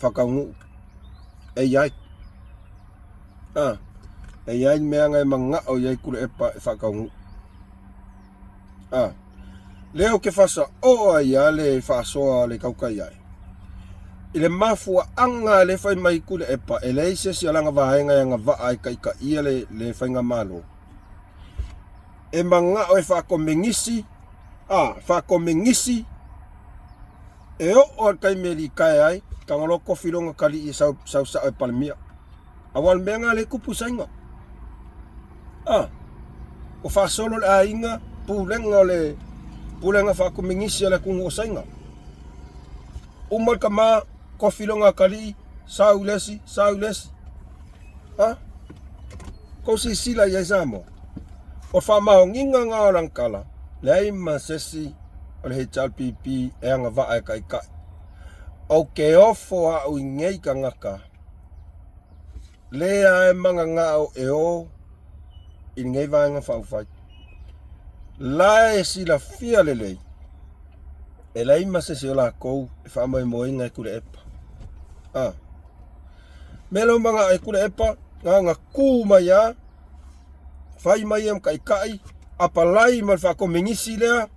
Whakaungu. E iai. E iai mea ngai manga o iai ku le epa e whakaungu. Leo ke whasa o a ia le whasoa le kauka iai. I le mafua anga le whai mai ku le epa. E le ise si alanga vahenga yanga vaa I ka ia le whainga malo. E manga o e whakomengisi. Whakomengisi. E o kai meli kai ai. Kangalo kofilonga kali I sau e palemia. Awal menga le kupu sainga. O whasolo le ainga. Pulenga le. Pulenga whakomengisi le kungu o sainga. Umal ka maa. Kofilonga kali. Sau lesi. Ko si sila ia Samoa. O whamao nginga ngā orang kala. Lei ma sesi o le HRPP e anga vaa e kai. O ke ofo a ui ngei ka ngaka. Lea e manga ngā o e o I ngei vaenga whauwhai. La e sila fia lelei. E lei ma sesi o la kou e whamai moinga e kure epa. Melo manga e kure epa ngā kū mai a. Whai mai am kai. Apalai mal whakomengisi lea.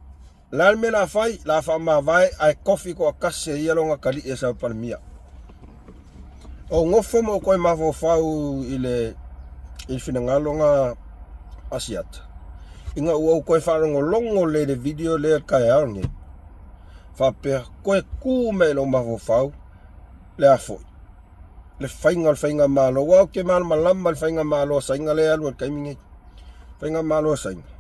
Lan me la whai. La whamawai ai kofi ko akase I alonga kali e sa palemia. O ngofo mo koe mawhau I le whinangalonga asiata. Inga ua koe wharongo longo le video le kai aonge. Whapea koe ku me lo mawhau le afoi. Le whainga malo. Wau ke malama le whainga malo sainga le alu kai mingi. Whainga malo sainga.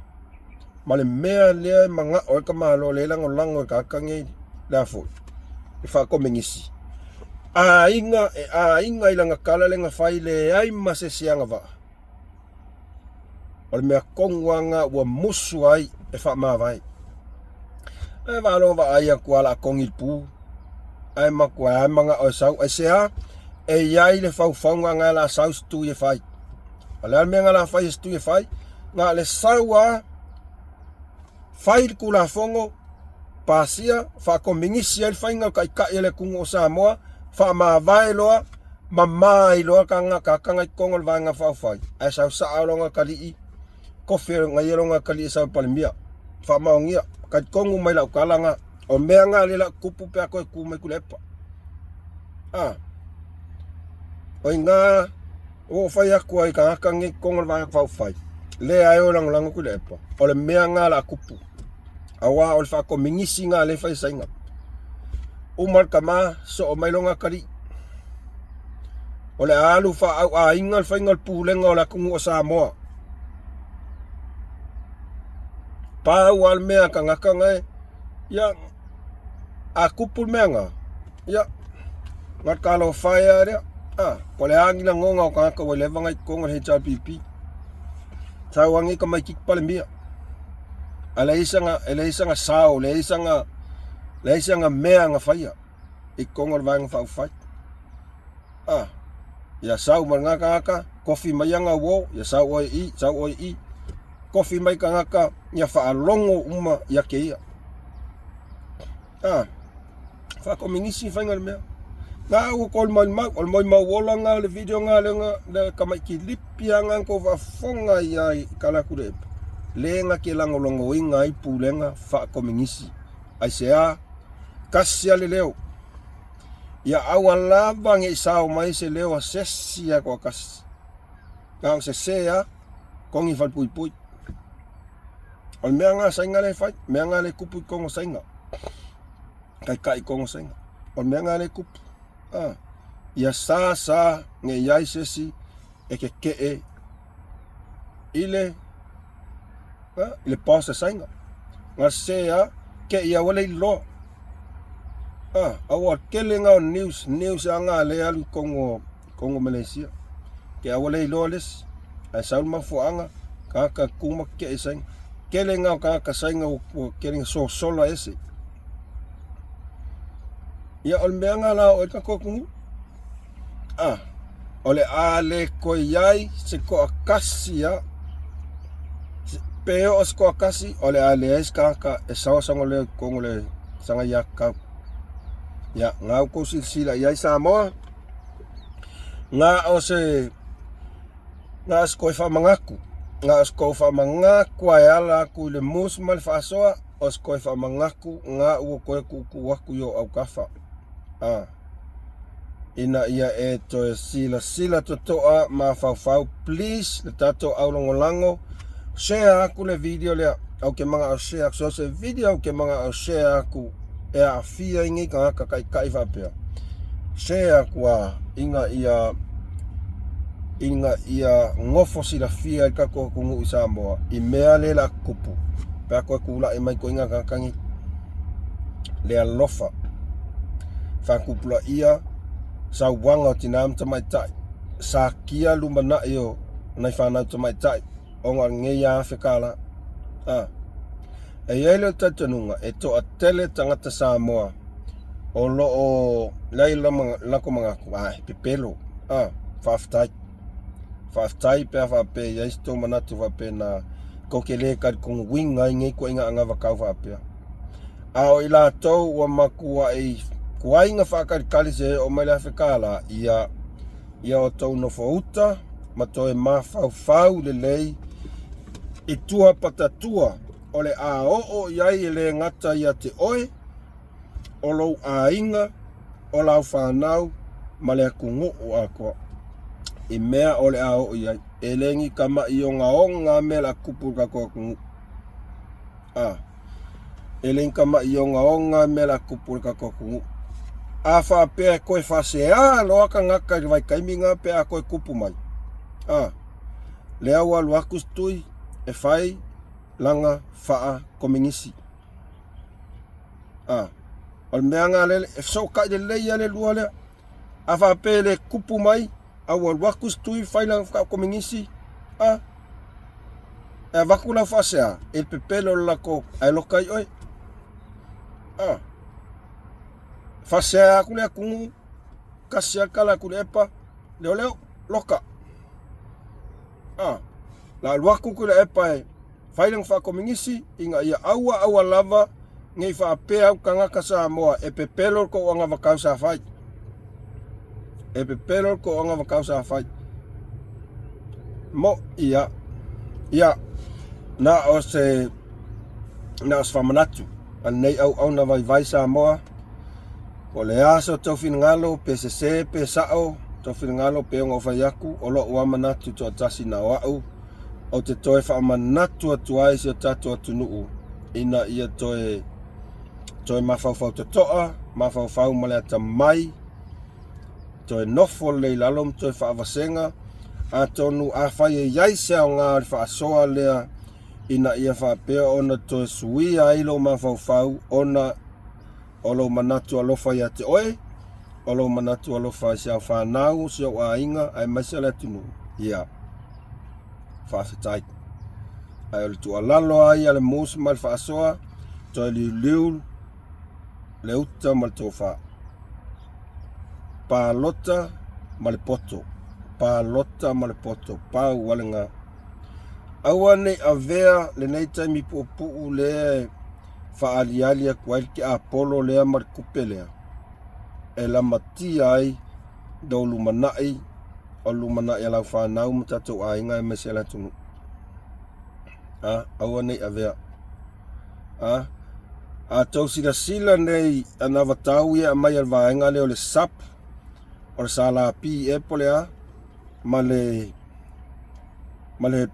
Male mea lea manga o ka malo le lango ka kange le afoi. I whakomengisi. Ainga ilanga kalalenga fai le ai masesianga va. O le mea konguanga ua musu ai e wha mawai. E walo wa ai a kuala a kongi pū. Ai makua ai manga o sau. E sea e iai le whauwhaunga ngā la sau stu e whai. O le almea ngā la whai stu e whai. Ngā le sau a whai kula fongo pasia wha komingisi ai whai ngau kai kai le kungu o Samoa. Wha mawai loa mamai loa ka kangai kongol vai ngā whauwhai. Ai sau saa longa kali i. Kofi ngai longa kali sa palimia fa maungia kai kongu mai la kalanga o mea nga le la kupu pe ko ku mai kulepa o inga o fa ya ko ai ka ngi kongu va fa fai le ai o lang kulepa o le mea nga la kupu awa o fa ko mingisi nga le fa sainga o mar kama so o mai longa kali o le alu fa a ingal fa ingal pulenga o la kungu o Samoa pa wal mea kanga ya a kupul menga ya ngat kalo fire dia ko le angi la ngonga ka wale vanga ko ngol HRPP tawangi ka mai kik palemia ala isanga sao le isanga mea nga faya ikongol vang fa fight ya sao manga ka kofi mayanga wo ya sao oi kofi mai kangaka ya fa longo uma ya keia fa komingisi fangal me na o kol mal wola nga le video nga le kamai ki lipianga ko va fonga ya kala kure le nga ke lango longo inga i pulenga fa komingisi ai sea kasia le leo ya awala bangi sao mai se leo sesia ko kas kang se sea kongi fal pui o mea ngā sainga le whai, mea ngā le kupu i kongo sainga. Kai kongo sainga. O mea ngā le kupu. Ia sā nge iai sesi e ke ile pāsa sainga. Ngā sea ke ia wale i loa. Awa kele ngā news a ngā le alu kongo Malaysia. Ke awale i loa les. Ai saul mafuanga. Kaka kuma ke e sainga. Kele ngau ka sainga o kele so sola ese. Ya ol meanga la o ka kokungu. Ole ale ko yai se ko akasia. Peo os ko akasi ole ale es ka e sawa sangole kongole sanga ya ka. Ya ngau ko sila yai Samoa. Nga o se nga sko fa mangaku. Nga osko fa mangaku ayala ku le musmal fa soa osko fa mangaku nga u ko ku waku yo au kafa ina ia e to sila to toa ma fa please le tato au longolango share ku le video le au ke manga share so se video ke manga share ku e a fia ingi ka kai fa pe share kwa inga ngofo sila fia ka ko kungu Samoa i mea le la kupu pa ko kula e mai ko inga kangi le alofa fa kupula ia sa wanga tinam tamai tai sa kia lumana yo nai fa na tamai tai onga ngeia fekala e yele tatanunga e to atele tangata Samoa o lo o lai la ko manga pepelo Faftai pe fa pe ya sto manatu fa pe na kokele ka kung winga ngai ko inga anga va fa pe a o ila to wa makua e kuainga fa ka kalise o mai la fekala ia o to no fouta ma to e ma fa le lei e tua patatua o le a o ia le ngata ia te oe o lo a inga o la fa nau ma le kungu o ako i mea ole au ia elengi kama i onga me la kupu ka koku elengi kama i onga me la kupu ka koku fa pe ko fa se lo ka ngaka vai kaiminga pe ko kupu mai le awa lu akustui e fai langa fa komingisi ol meanga le so ka de le ia le luale Afa pele kupu mai awal wakus tui failang ka komingisi vakula fasea el pepelo lako ai lokai oi fasea kule kungu kasia kala kule epa leo loka la waku kule epa failang fa komingisi inga ia awa lava ngai fa pea kanga kasa moa e pepelo ko anga vakausa fai e pepelo ko anga vakausa fai mo ia na os famanatu anei au na vai sa moa o le aso tau finangalo PCC pe sao tau finangalo pe onga fai aku o lo ua manatu to atasi na wau o te toe fa manatu atuai si o tatu atunuu ina ia toe mafau te toa mafau male ata mai toe nofo le lalom toe fa avasenga a tonu a fai yai se o ngā fa soa lea ina ia fa pea ona toe suia ilo mafau ona olo manatu alofa ia te oe olo manatu alofa sia fa nau sia wa inga ai masala tunu ia fa fitai ai ol tu alalo ai ale mus mal fa soa toe liu leuta mal tofa palota mal poto pa walenga awane avea le nei taimi pupu le fa alialia kwal ki apolo le mar kupelea e la matia ai do lumanai o lumanai la fa nau mutato ainga e mesela tunu awane avea a tau sila nei anavatau ia mai al vaenga le o le sap o sala pi e polea male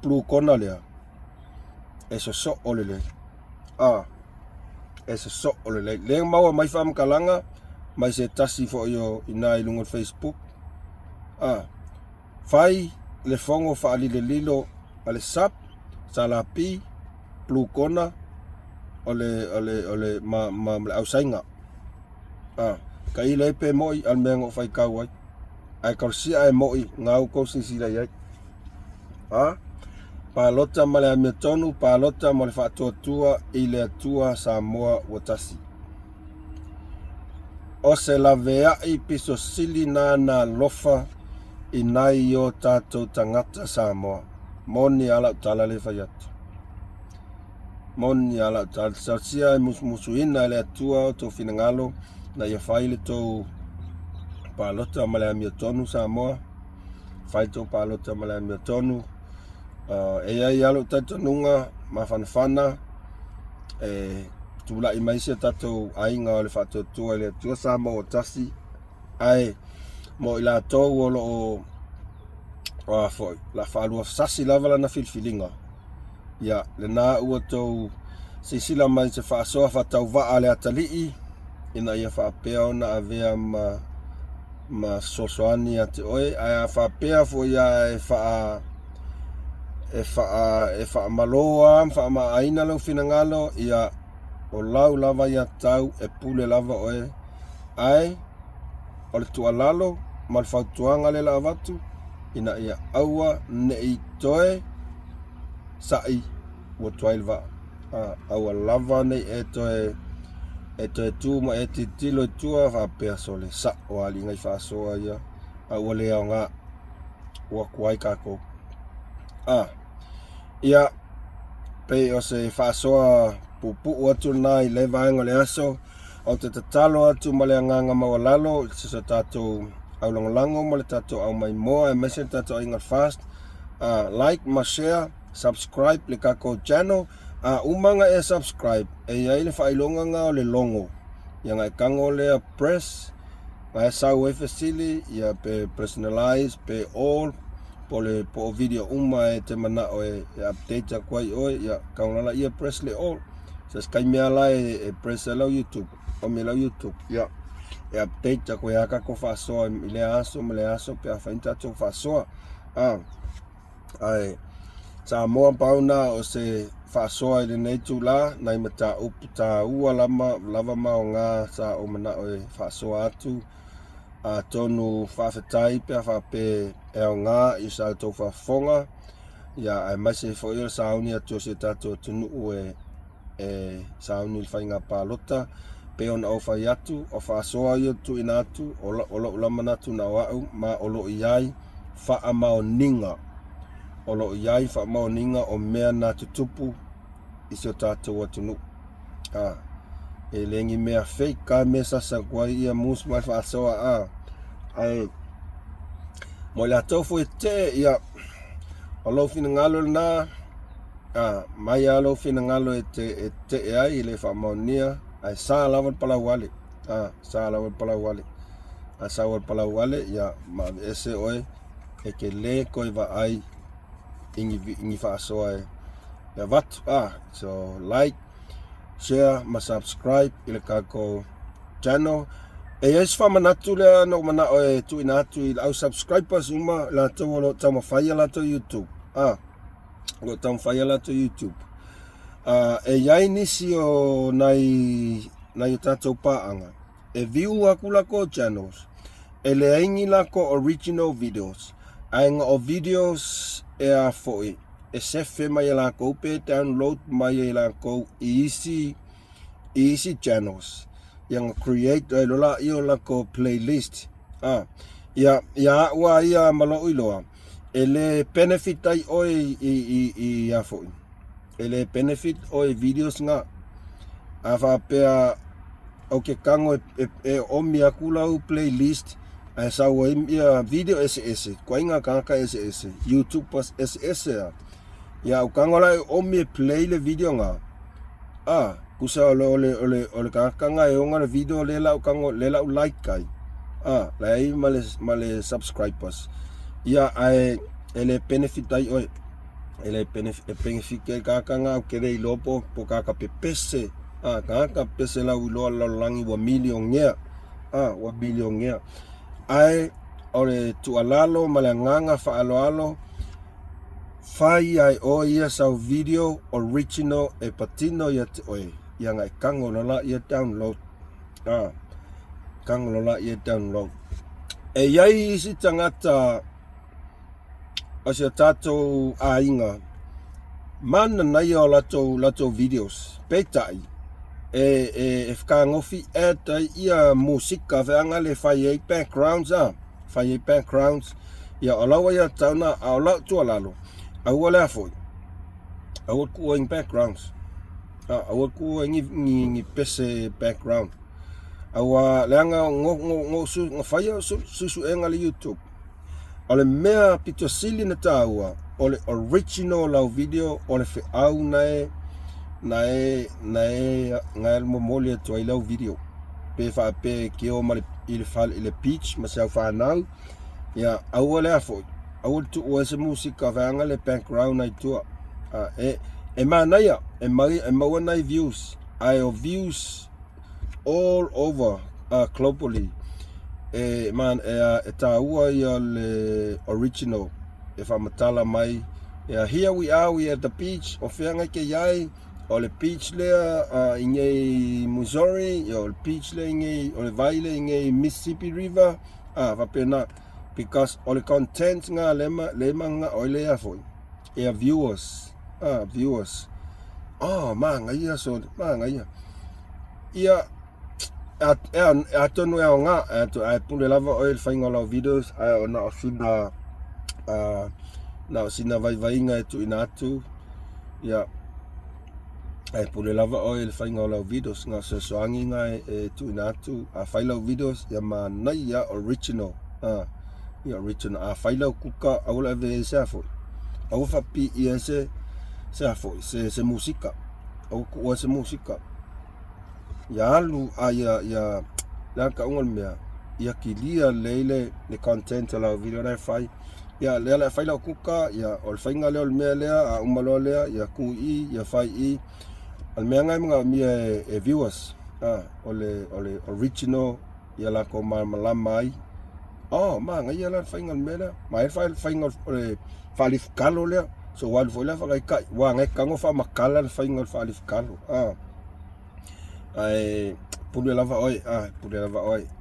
plu kona lea eso so olele eso so olele le mau mai fam kalanga mai se tasi fo yo ina ilungo Facebook fai le fongo fa ali le lilo ale sap sala pi plu kona ole ma ausainga kai le pe moi al mengo fai kawai ai korsia ai moi ngau ko sisi la yai palota male ametonu palota male fa tua ile tua Samoa watasi o se la vea i piso sili na lofa inai yo tato tangata Samoa moni ala tala le fayat moni ala tal sasia musuina le tua to finangalo na ia faile to palota male ametonu Samoa faito palota male ametonu ai alo tato nunga mafanfana tula i maisia tato ainga o le fato tua le tua Samoa tasi ai mo ila to o foi la falua sasi lava na filfilinga ya le na ua to sisila mai se fa so fa tau va ale atali ina ia fa pea ona avea ma sosoani ate oi ai fa pea fo ya e fa maloa fa ma aina lo finangalo ia o lau lava ia tau e pule lava oe ai o le tualalo mal fautuanga le lavatu ina ia aua nei toe sai o 12 aua lava nei e toe tu ma e titilo tua fa persole sa o ali ngai fa soa ia aua le nga wa kwai kako ia pe o se fa soa pupu atu nai le vaenga le aso o te tatalo atu male nganga mawalalo se tato au lango male tato au mai moa e mese tato inga fast like ma share subscribe le kako channel umanga e subscribe e ia ile fa ilonga nga o le longo ia ngai kango le press ngai sa we facility ia pe personalize pe all po video e te mana o e update a kwai o ia kaunala ia press le all sa skai mea la e press la YouTube o me la YouTube ia e update a kwai aka ko fa so ile aso me le aso pe a fainta to fa so ai Samoa pauna o se fa so ile nei tu la nai mata uputa ua lava ma o nga sa o mana o fa so atu a tonu whawhetai pe a whape e o ngā i sa tau whafonga ia ai mai se fo ia sauni atu se tato tunu e sauni il whainga pālota pe on au whai atu o whaasoa ia tu ina atu o ulamana tu na wau ma olo iai wha mao ninga olo iai wha mao ninga o mea na tutupu i se tato atunu e lengi mea fake ka me sasa kwa ia mus mai whaasoa ai mo la tofu te ia o lo fina ngalo na mai alo fina ngalo e te ai le whamaonia ai sa lawan palawale sa lawan palawale a sa lawan palawale ia ma ese oe e ke le koi va ai ingi whaasoa ia watu so like share ma subscribe ile kako channel e es whamanatu lea no mana o tu inatu i au subscribers uma la tau lo tau mawhaia la tau YouTube lo tau mawhaia la tau YouTube e iai nisi o nai tatou paanga e view aku lako channels e le aingi lako original videos ainga o videos e a foi e sefe mai lako pe download mai lako easy channels yang create lola io lako playlist ya wa ia malo iloa ele benefit ai oi i a foi ele benefit oi videos nga ava pea o ke kango e o mi akula u playlist ai sa o ia video ss koinga kaka ss YouTube pas ss ya o kango la o mi play le video nga kusa ole kaka nga e onga video lela o kango lela u like kai lai male subscribers ya ai ele benefit ai oi ele benefit ke kaka nga o kere ilopo po kaka pepese kaka pese la ulo langi wa million ngea wa billion ngea ai ole tu alalo malanganga fa alo fai ai o ia sa video original e patino ia te oi ia ngai kango lola ia download kango lola ia download e iai si tangata asia tato ainga mana nai o lato videos petai e fka ngofi ia musika veanga le fai backgrounds fai backgrounds ia olawa ia tauna ala tu alalo awala foi awal ku in backgrounds awal ku ngi pese background awa langa ngo fai su enga le YouTube ole mea pito sili na taua ole original lau video ole fe au nae ngai momole to ai lau video pe fa pe ke o mal il fal ile pitch ma sa fa nau ya awole afo awol tu o ese musika vanga le background ai tu e manaya e ma views views all over globally man taua ia le original if I'm tala mai here we are at the beach of Fianga ke yai o le beach lea inge Missouri o le beach le inge o le vaile inge Mississippi River va pena because o le content nga lema nga o le afoi viewers manga ia so manga ia atonu e nga ai pule lava oil fainga la videos ai ona osina na osina vai nga tu inatu ya ai pule lava oil fainga la videos nga so angi nga tu inatu a faila videos ya mana ya original ya original a faila kuka awla ve safo awu fa pi se safo se musika awu ku se musika ya lu ya la ka ungol mea ya kilia leile le content la video na fai ya le fai la kuka ya ol fainga le ol mea le a umalo le ya ku ya fai al mea ngai mga mi viewers ole original ya la ko mai manga ya la fainga mea mai fainga falif kalo le so wal foi la fa kai wa ngai kango fa makala fainga falif kalo ai pule lava oi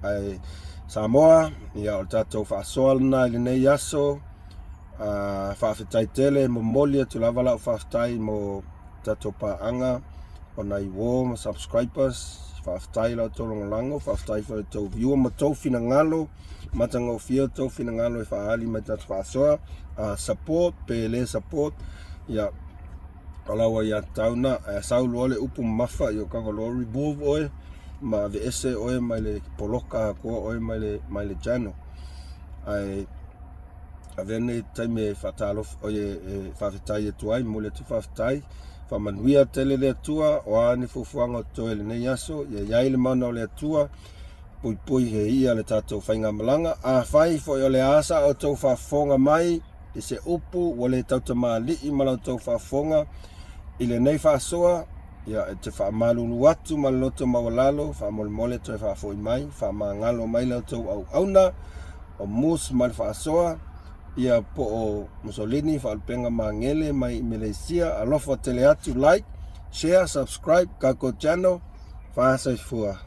ai Samoa, ia o tatou whaasoalna ili nei aso, whaafetai tele, mo moli atu lava lau whaafetai mo tatou paanga, o nai wo, mo subscribers, whaafetai lau tolongo lango, whaafetai whare tau viewer, mo tau fina ngalo, matanga o fia tau fina ngalo e whaali mai tatou whaasoa, support, pele support, ia, olawa ia tauna, saulu ole upu mafa, i o kangolori remove oe, ma ve ese oe mai le poloka ko oe mai le jano ai avene taime fatalo oe fafitai tuai mole tu fafitai fa manuia tele le tua o ani fufuanga to ele nei aso ia ile mana le tua pui he ia le tatou fainga malanga a fai fo ole asa o to fa fonga mai i se upu wale tauta mali i mala to fa fonga ile nei fa soa ia te wha malulu watu maloto mawalalo, wha mole toi wha foi mai, wha mangalo mai lau tau au auna, o mus mai wha soa, ia po o Mussolini, wha alpenga mangele mai Malaysia, alofa tele atu, like, share, subscribe, kako channel, wha saifua.